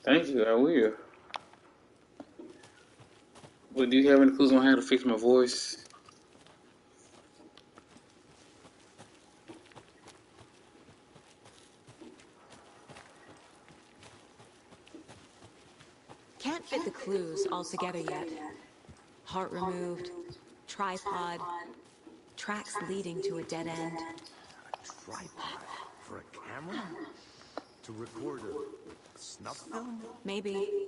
Thank you, I will. But do you have any clues on how to fix my voice? Can't fit the clues all together yet. Heart removed, tripod, tracks leading to a dead end. A tripod for a camera? To record a snuff film? Maybe.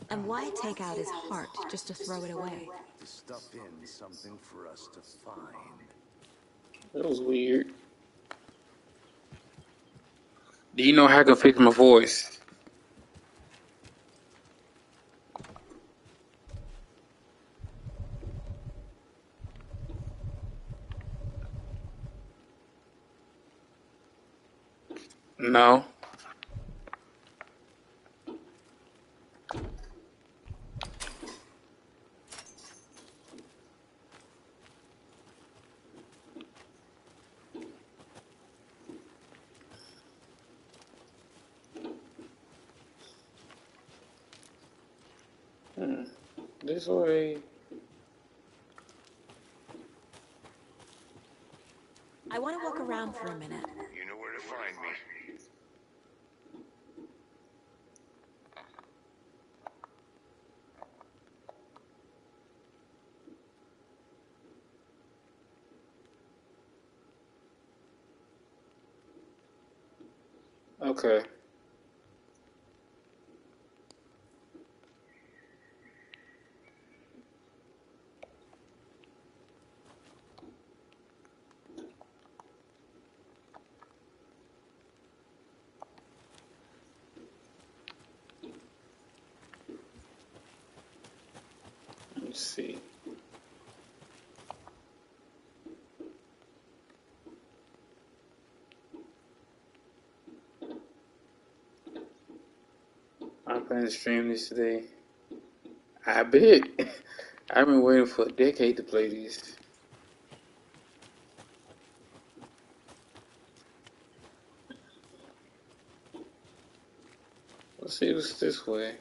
And why take out his heart just to throw it away? To stuff in something for us to find. That was weird. Do you know how I can fix my voice? No. This way. I want to walk around for a minute. You know where to find me. Okay. Let's see. I'm planning to stream this today. I bet. I've been waiting for a decade to play this. Let's see what's this way.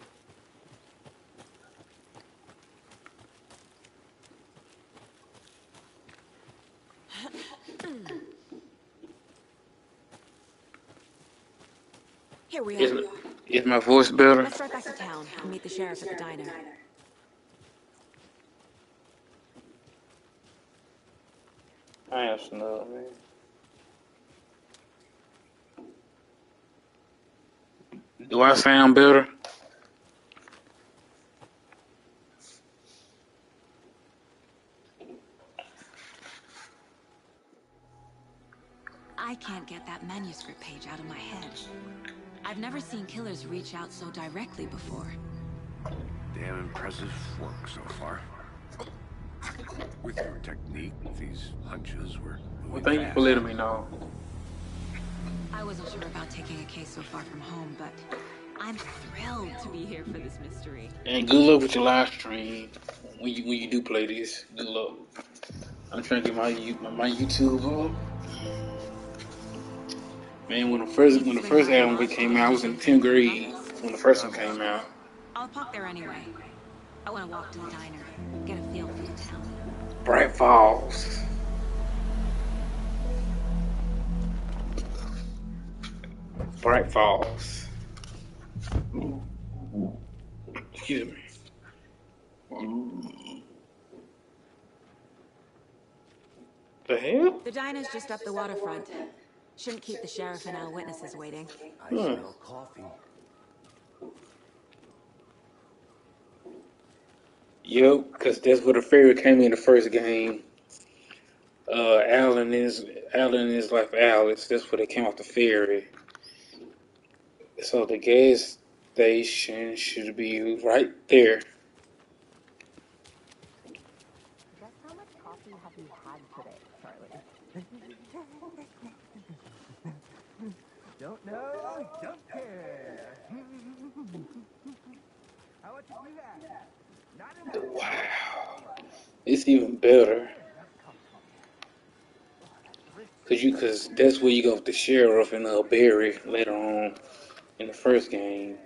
Here we are. Is my voice better? Let's drive back to town and meet the sheriff at the diner. I am snug, man. Do I sound better? I can't get that manuscript page out of my head. I've never seen killers reach out so directly before. Damn impressive work so far. With your technique, these hunches were Well, moving thank you fast. for letting me know. I wasn't sure about taking a case so far from home, but I'm thrilled to be here for this mystery. And good luck with your live stream when you do play this. Good luck. I'm trying to get my YouTube up. Man, when the first album came out, I was in 10th grade when the first one came out. I'll park there anyway. I want to walk to the diner, get a feel for the town. Bright Falls. Bright Falls. Excuse me. The hell? The diner's just up the waterfront. Shouldn't keep the sheriff and our witnesses waiting. I smell coffee. Yep, because that's where the ferry came in the first game. Alan is like Alice. That's where they came off the ferry. So the gas station should be right there. Just how much coffee have you had today, Charlie? Don't know, don't care. How much have you had? Not enough. Wow. It's even better. Cause that's where you go with the sheriff and Barry later on in the first game.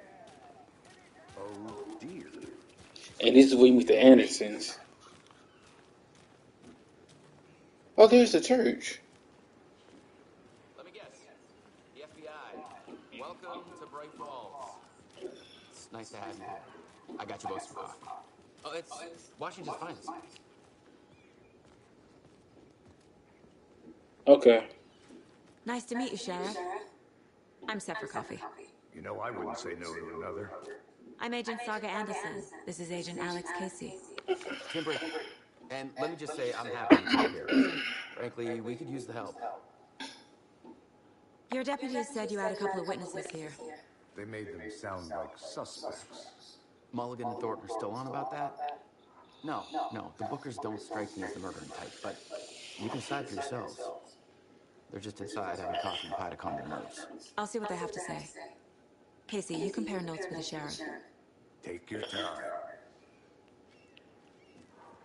Oh dear. And this is where you meet the Andersons. Oh, there's the church. Let me guess. The FBI. Welcome to Bright Falls. It's nice to have you here. I got you both some coffee. Oh, it's Washington's finest. Okay. Nice to meet you, Sheriff. I'm set for coffee. You know, I wouldn't say no to another. I'm Agent Saga Anderson. This is Agent Alex Casey. Timber. And let me just say, I'm happy you two are here. Frankly, we could use the help. Your deputies said you had a couple of witnesses here. They made them sound like suspects. Mulligan and Thornton are still on about that? No. The Bookers don't strike me as the murdering type, but you can decide for yourselves. They're just inside having coffee and pie to calm their nerves. I'll see what they have to say. Casey, you compare notes with the sheriff. Take your time.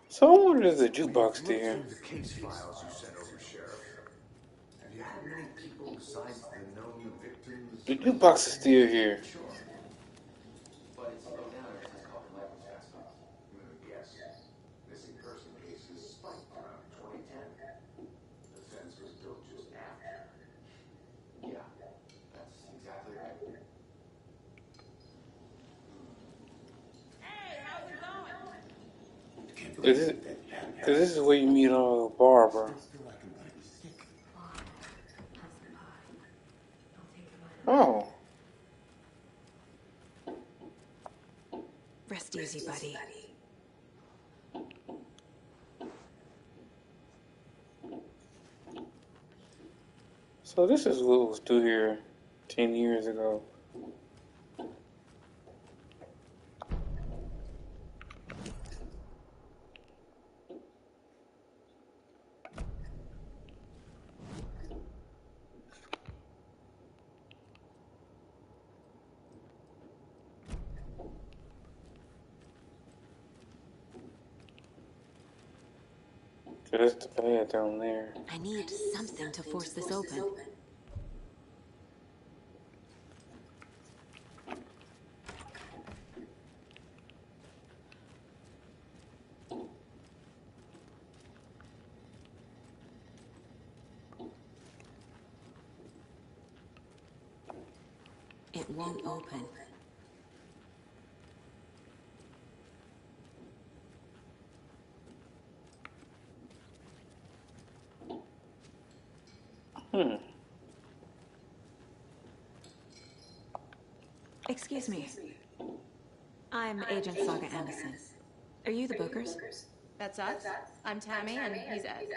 So I wonder if there's a jukebox Look there. through the case files you sent over, Sheriff. Have you had many people besides the known victims? The jukebox is still here. Sure. But it's slowed down ever since Culver Lake was passed on. Yes. Missing person cases spiked around 2010. The fence was built just after. Yeah, that's exactly right. Cause this is where you meet Barbara. Oh. Rest easy, buddy. So this is what was through here 10 years ago. There's the pad down there. I need something to force this open. It won't open. Excuse me. I'm Agent Saga Anderson. Are you the Bookers? That's us. I'm Tammy, and he's Ed.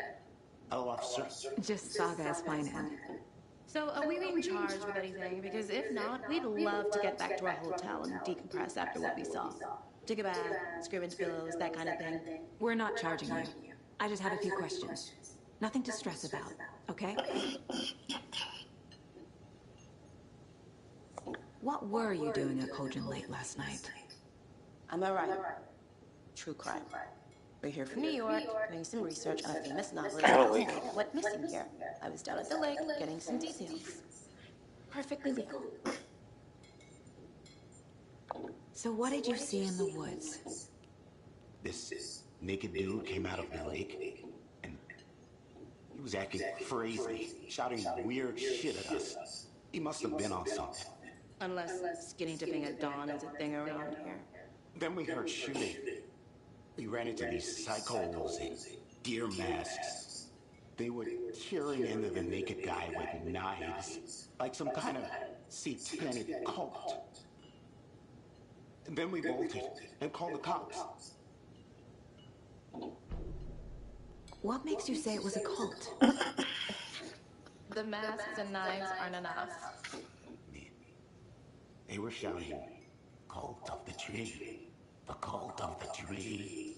Hello, officer. Just Saga is fine, Ed. So, are we being charged with anything? Because if not, we'd love to get back to our hotel and decompress after what we saw. Take a bath, scream into pillows, that kind of thing. We're not charging you. I just have a few questions. Nothing to stress about, okay? What were you doing at Cogent Lake last night? I'm a writer. True crime. We're here from New York, doing some research on a famous novelist Golly. that went missing here. I was down at the lake, getting some details. Perfectly legal. So what did you see in the woods? This naked dude came out of the lake, and he was acting crazy, shouting weird shit at us. He must have been on something. Unless skinny dipping at dawn is a thing around here. Then we heard shooting. We ran into these psychos in deer masks. They were tearing into the naked guy with knives, like some kind of satanic cult. And then we bolted and called the cops. What makes you say it was a cult? The masks and knives aren't enough. They were shouting, "Cult of the tree, the cult of the tree,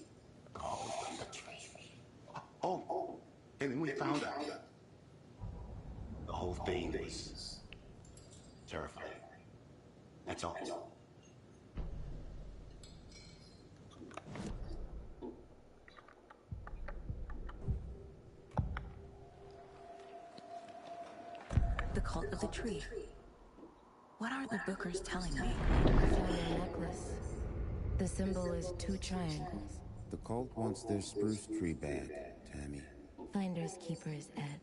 cult of the tree." Oh, and then we found out the whole thing was terrifying. That's all. The cult of the tree. What are the bookers telling me? I found a necklace. The symbol is 2 triangles. The cult wants their spruce tree back, Tammy. Finders keepers, Ed.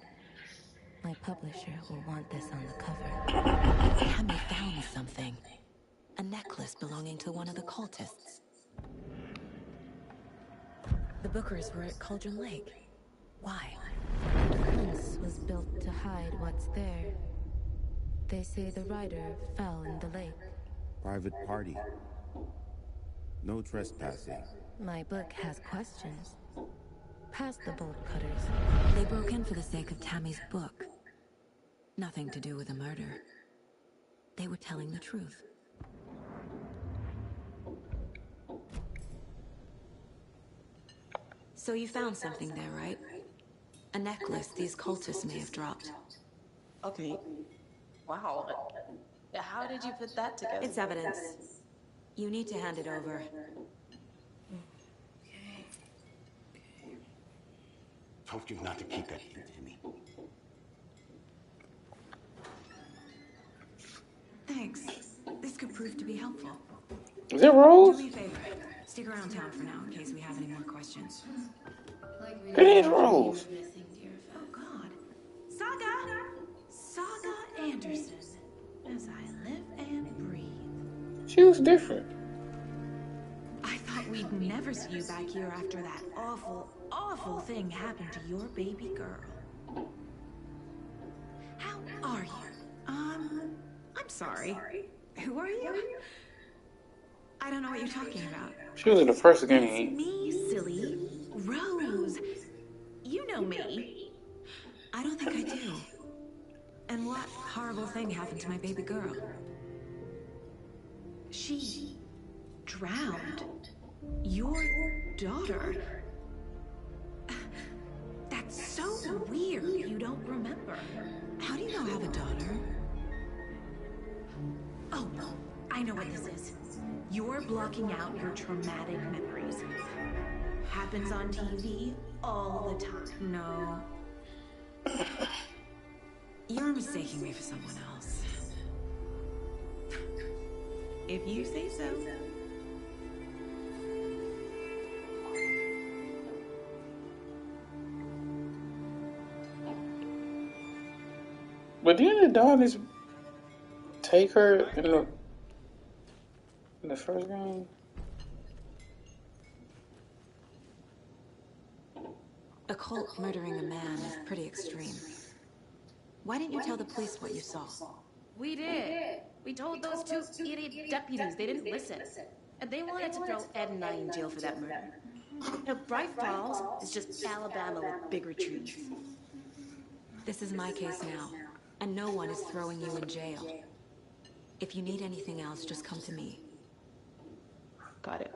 My publisher will want this on the cover. Tammy found something. A necklace belonging to one of the cultists. The bookers were at Cauldron Lake. Why? The fence was built to hide what's there. They say the rider fell in the lake. Private party. No trespassing. My book has questions. Past the bolt cutters. They broke in for the sake of Tammy's book. Nothing to do with a murder. They were telling the truth. So you found something there, right? A necklace these cultists may have dropped. Okay. Wow. How did you put that together? It's evidence. You need to hand it over. Told you not to keep that in, Timmy. Thanks. This could prove to be helpful. Is it Rose? Do me a favor. Stick around town for now in case we have any more questions. It is Rose. Oh God. Saga Anderson. As I live and breathe. She was different. I thought we'd never see you back here after that awful thing happened to your baby girl. How are you? I'm sorry. Who are you? I don't know what you're talking about. She was in the first It's game. me, silly. Rose. You know me. I don't think I do. And what horrible thing happened to my baby girl? She drowned. Your daughter. That's so weird you don't remember. How do you know I have a daughter? Oh, I know what this is. You're blocking out your traumatic memories. Happens on TV all the time. No. You're mistaking me for someone else. If you say so. But didn't the daughters take her in the first game? A cult murdering a man is pretty extreme. Why didn't you tell the police what you saw? We did. We told those 2 idiot deputies. They didn't listen. And they wanted to throw Ed and I in jail for that murder. Now, Bright Falls is just Alabama with bigger trees. This is my case now, and no one is throwing you in jail. If you need anything else, just come to me. Got it.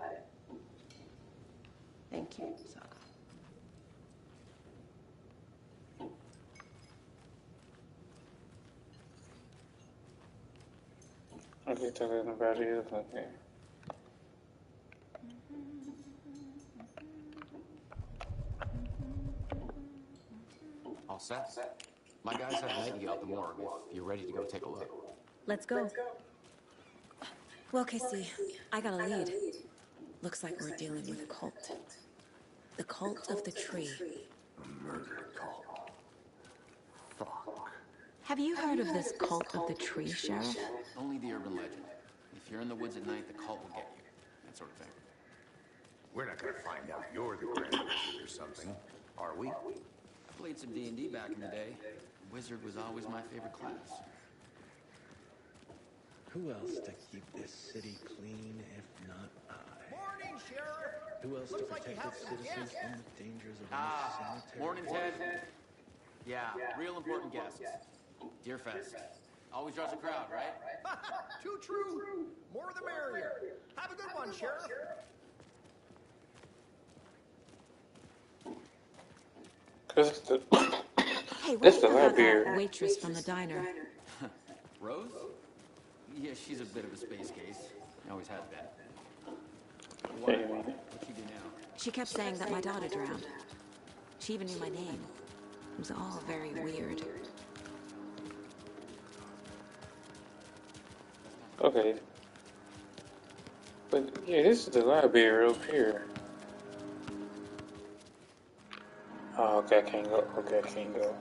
Thank you, Saga. Okay, tell her about it. Okay. All set? My guys have Maggie out the morgue if you're ready to go take a look. Let's go. Well, Casey, I got a lead. Looks like we're dealing with a cult. The cult of the tree. A murder cult. Fuck. Have you heard of this cult of the tree, Sheriff? Only the urban legend. If you're in the woods at night, the cult will get you. That sort of thing. We're not gonna find out you're the Grand Wizard or something, are we? I played some D&D back in the day. Wizard was always my favorite class. Who else to keep this city clean if not I? Morning, Sheriff. Who else to Looks like protect you its have some citizens guests. from the dangers of Ah, morning, Ted. Yeah, real important guests. Deer Fest. Always draws a crowd, right? Too true. More the merrier. Have a good one, Sheriff. Cause the Hey, what That's do you the know about Library. that waitress from the diner? Rose? Yeah, she's a bit of a space case. Always has been. Why? Wait a minute. What'd she do now? She kept saying that my daughter drowned. She even knew my name. It was all very weird. Okay. But yeah, this is the library up here. Oh, okay, I can't go. Okay, I can't go.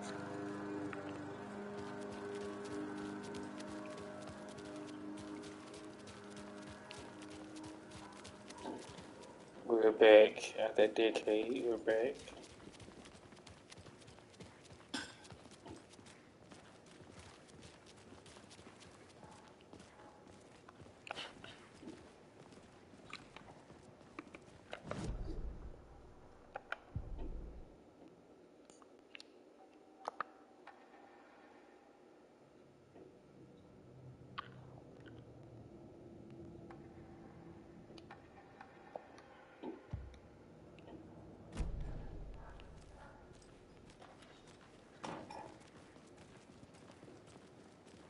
We're back after a decade. We're back.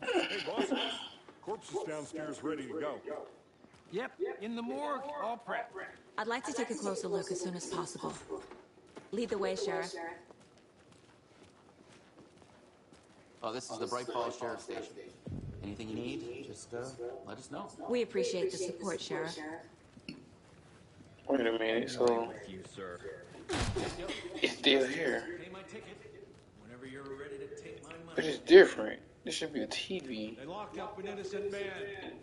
Hey, boss. Corpse is downstairs ready to go. Yep, in the morgue, all prepped. I'd like to take a closer look as soon as possible. Lead the way, Sheriff. Oh, this is the Bright Falls Sheriff Station. Anything you need, just let us know. We appreciate the support, Sheriff. Wait a minute, so With you, sir. it's still here. Pay my ticket whenever you're ready to take my But money. it's different. This should be a TV. They locked up an innocent man.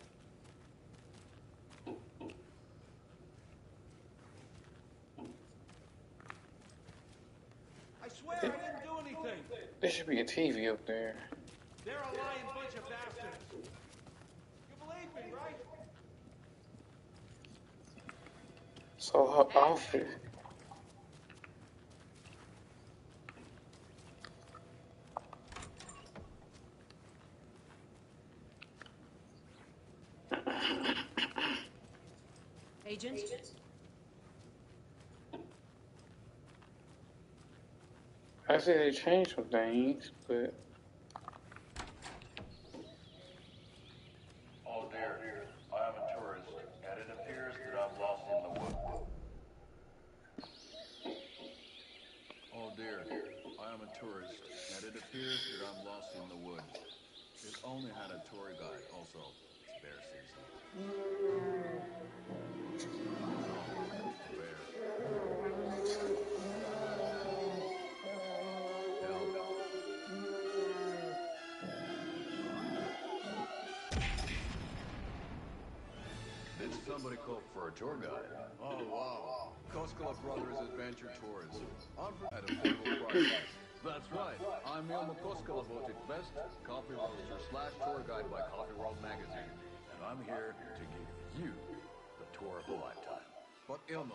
I swear I didn't do anything. There should be a TV up there. They're a lying bunch of bastards. You believe me, right? So her outfit. Agent? I say they changed some things, but Oh dear, I am a tourist, and it appears that I'm lost in the woods. Oh dear, I am a tourist, and it appears that I'm lost in the woods. It only had a tour guide, also. It's bear season. Bear. Help. Did somebody call for a tour guide? Oh, wow. Koskela Brothers Adventure Tours. On at affordable prices. That's right. I'm Elmo Koskela, voted best coffee roaster / tour guide by Coffee World magazine. And I'm here to give you the tour of a lifetime. But Elmo,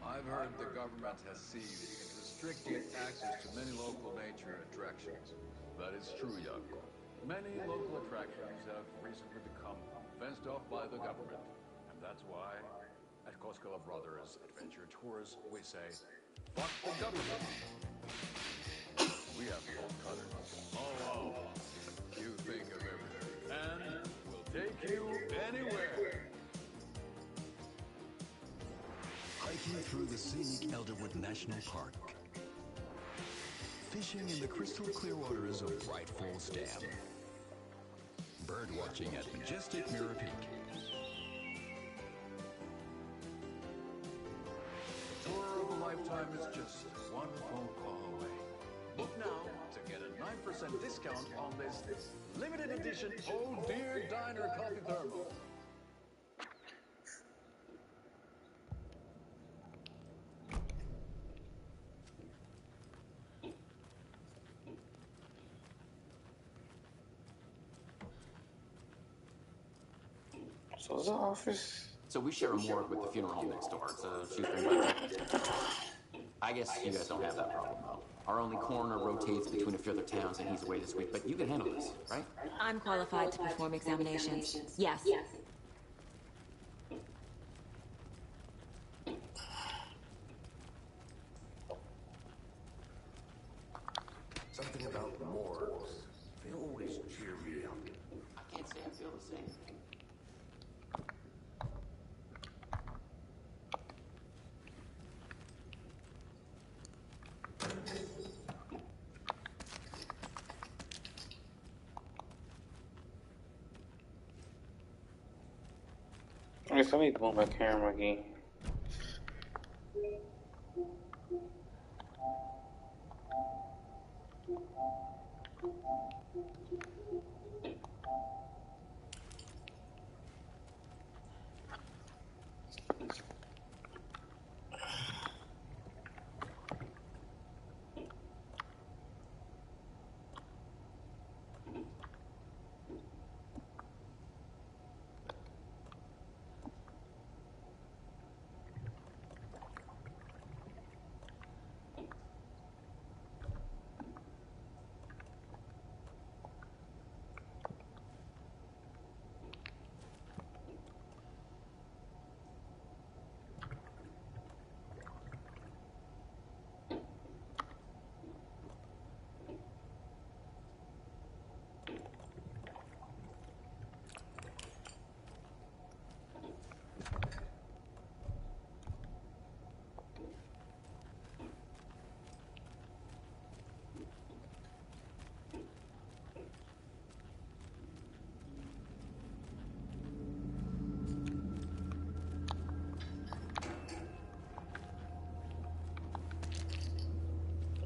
I've heard the government has seized and restricted access to many local nature attractions. That is true, Jaakko. Many local attractions have recently become fenced off by the government. And that's why, at Koskela Brothers Adventure Tours, we say, fuck the government. We have you all covered. Oh, wow. You think of everything. And we'll take you anywhere. Hiking through the scenic Elderwood National Park. Fishing in the crystal clear waters of Bright Falls Dam. Bird watching at majestic Mirror Peak. The tour of a lifetime is just one phone call away. Book now to get a 9% discount on this limited edition Oh Dear Diner Coffee Thermal. So is the office? So we share a morgue with the funeral home next door. It's a shoestring budget. I guess you guys don't have that problem, though. Our only coroner rotates between a few other towns, and he's away this week. But you can handle this, right? I'm qualified to perform examinations. Yes. Something about morgues. They always cheer me up. I can't say I feel the same. guess I need to move my camera again.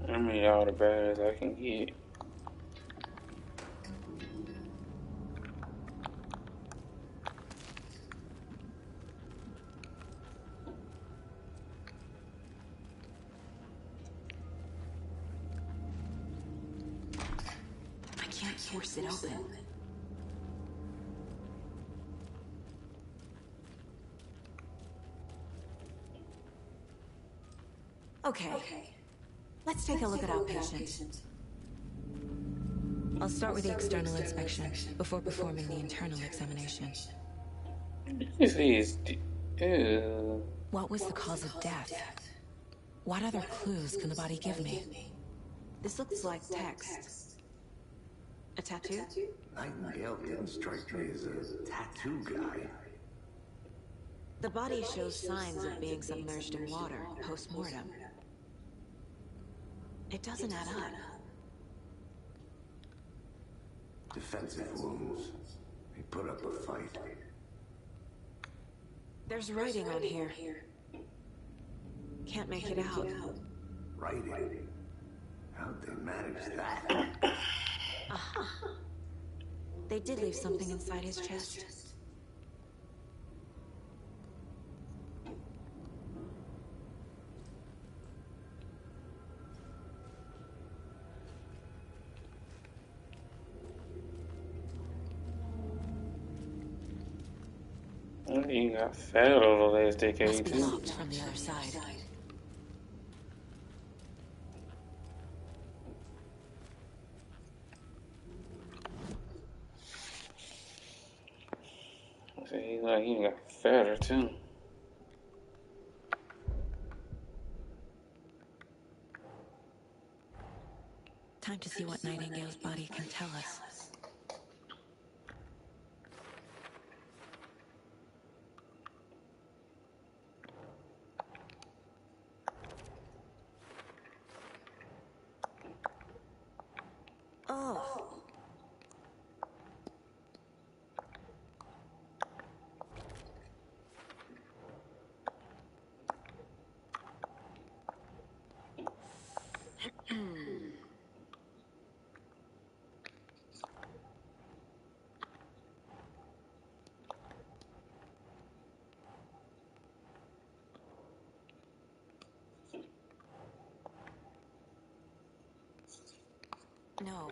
I mean, all the batteries I can get. I can't force it open. Okay. Let's take a look at our patient. I'll start with the external inspection before performing the internal examination. This is. Ew. What was the cause of death? What other clues can the body give me? This looks like text. A tattoo? Nightingale didn't strike me as a tattoo guy. The body shows signs of being submerged in water post-mortem. It doesn't add up. Defensive wounds. He put up a fight. There's writing on here. Can't make it out. Writing? How'd they manage that? Aha. They did leave something inside his chest. You got fat over the last decade, Must be too. locked from the other side. See, like, you got fatter, too. Time to see what Nightingale's body can tell us. Oh. No.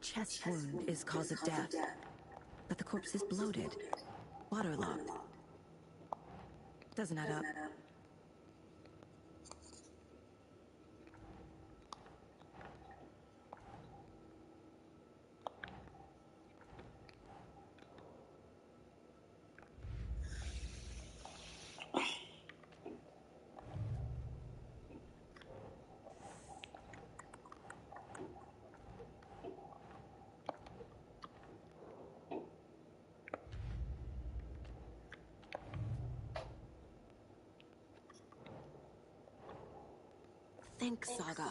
Chest wound is cause of death, but the corpse is bloated, waterlogged. Doesn't add up. think saga.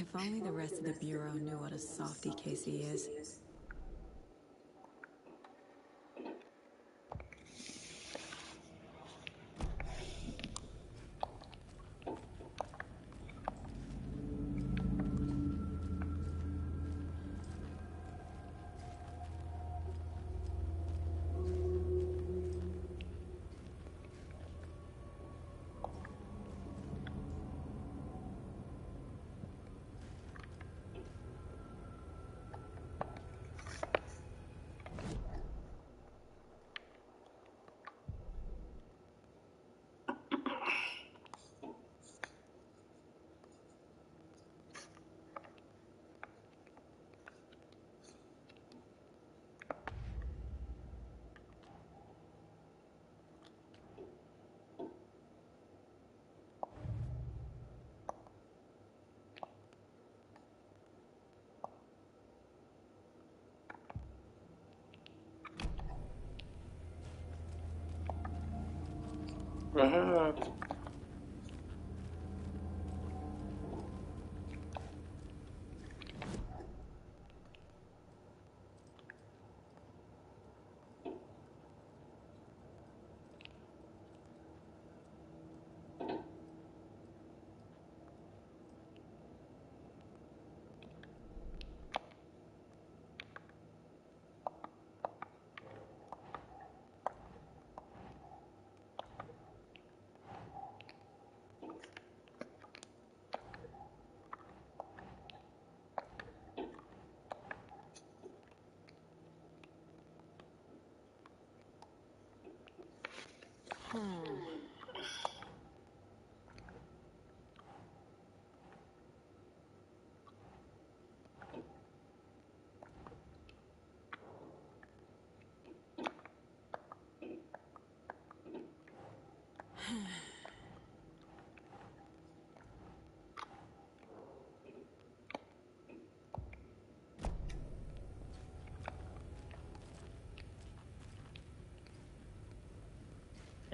If only the rest of the Bureau knew what a softie Casey is.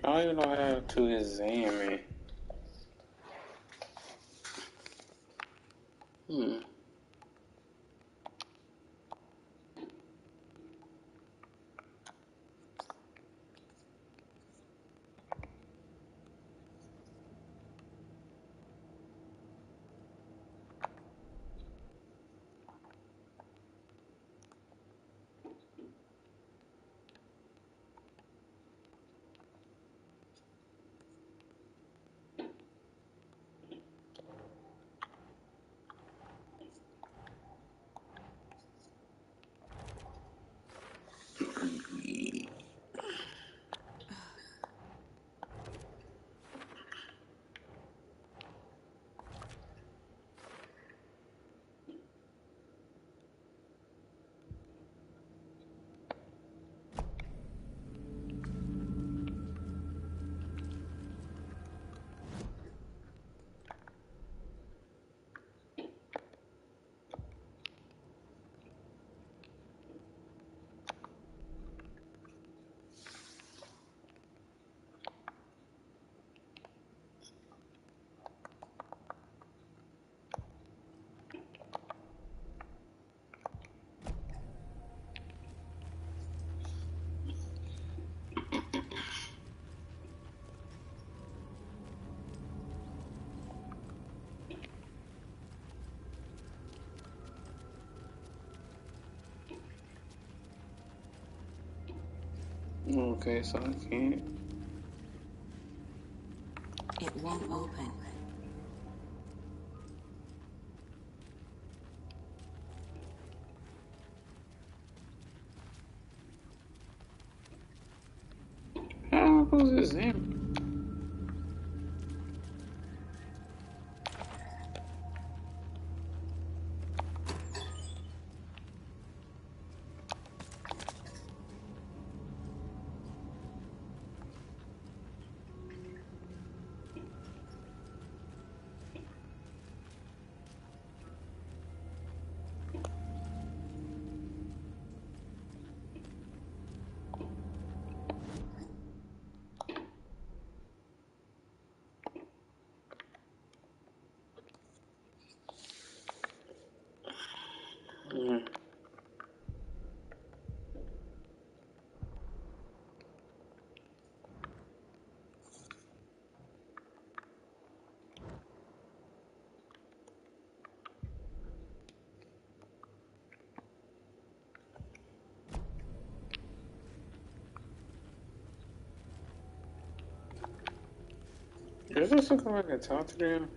I don't even know how to examine. Okay, so I can't. It won't open. How was this him? Does this look like I talked to them?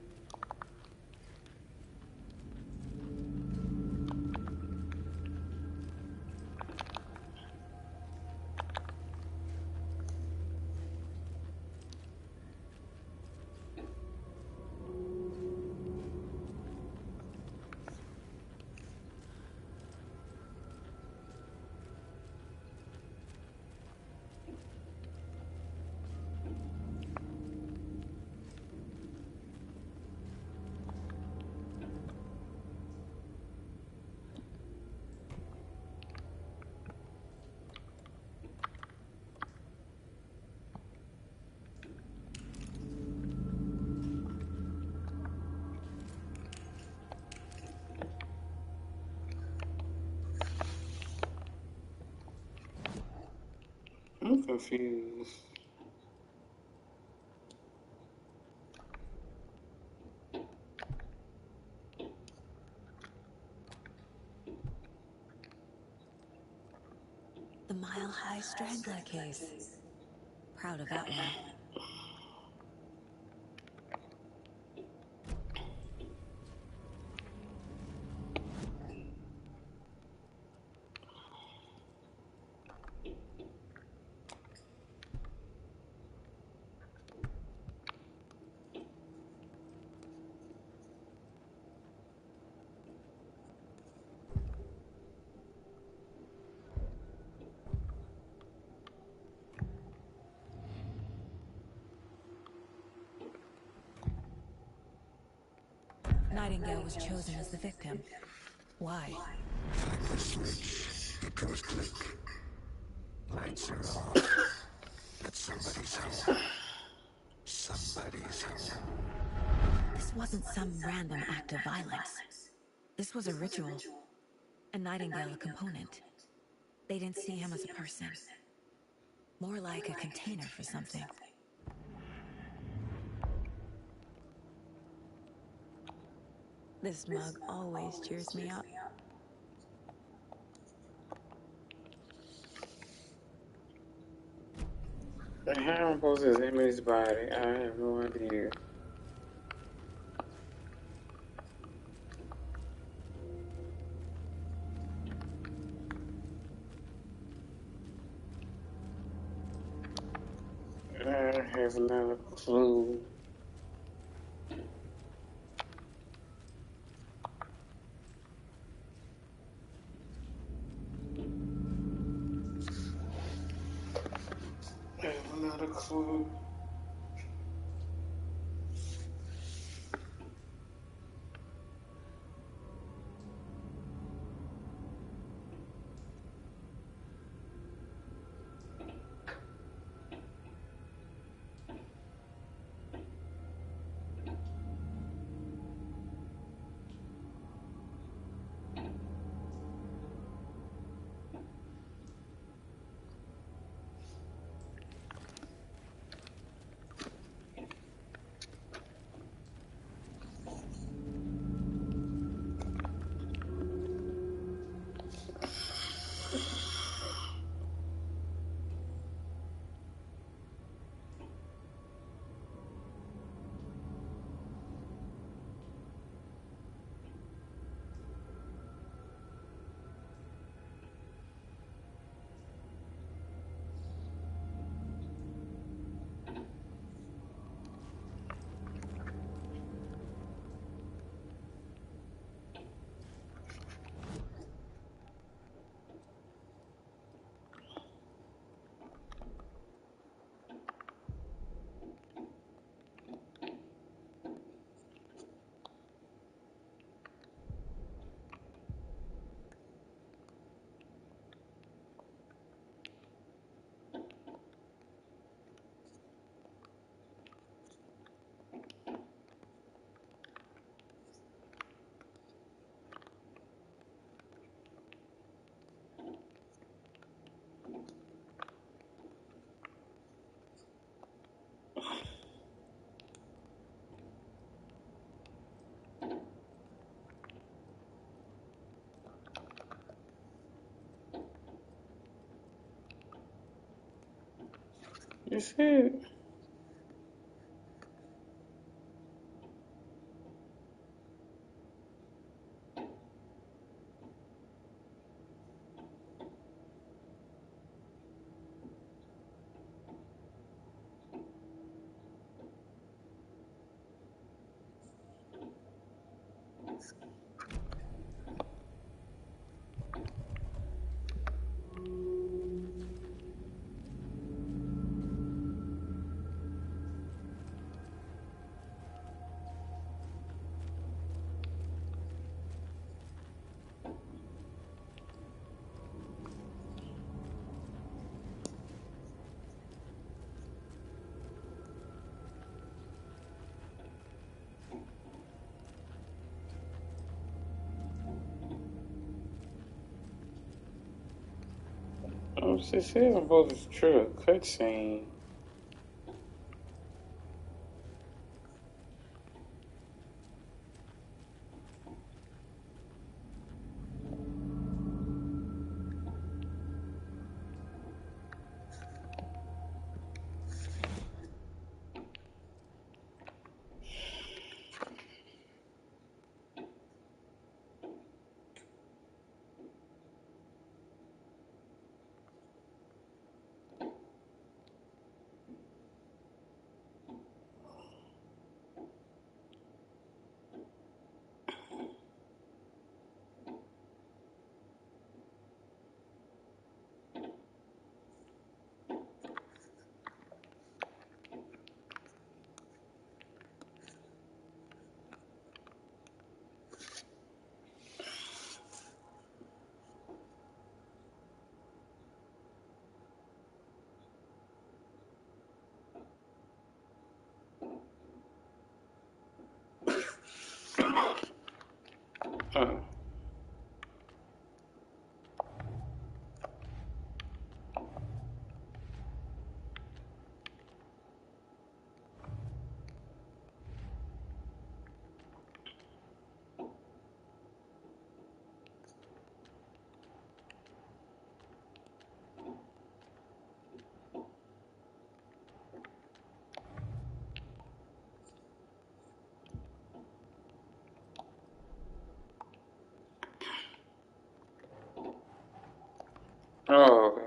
I'm confused. The Mile High Strangler case. Proud of that one. Nightingale was chosen as the victim. Why? Find the switch. It goes click. Lights are off. But somebody's home. Somebody's home. This wasn't some random act of violence. This was a ritual. And Nightingale a component. They didn't see him as a person. More like a container for something. This mug always cheers me up. How am I supposed to examine his body? I have no idea. I have not a clue. I have not a clue. You see it? Oh, she said I'm supposed to trigger a cutscene. Oh, okay.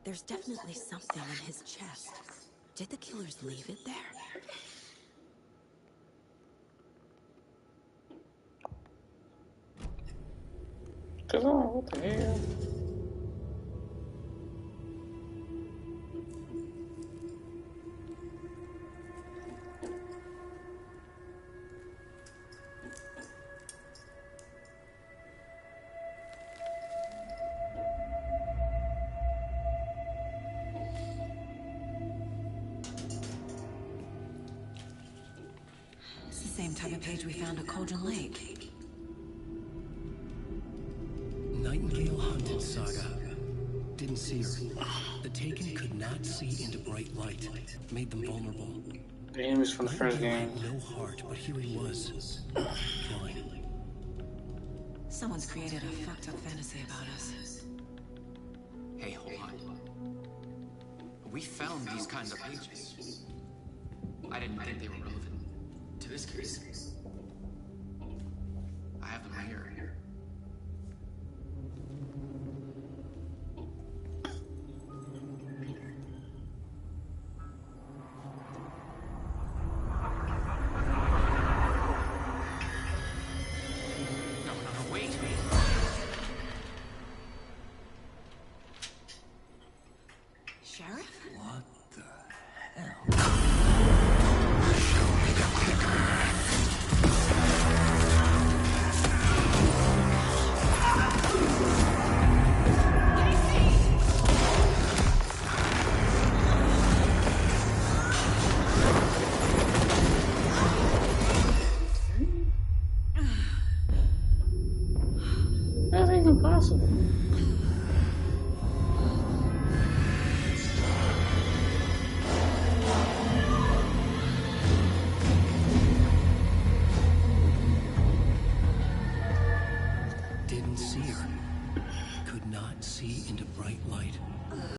There's definitely something in his chest. Did the killers leave it there? Cause what the hell? It's the same type of page we found at Cauldron Lake. Nightingale hunted Saga. Didn't see her. The Taken could not see into bright light. Made them vulnerable. The enemies from the first Nightingale game. had no heart, but here he was. Killing. Someone's created a fucked up fantasy about us. Hey, hold on. We found these kinds of pages. I didn't think they were relevant to this case.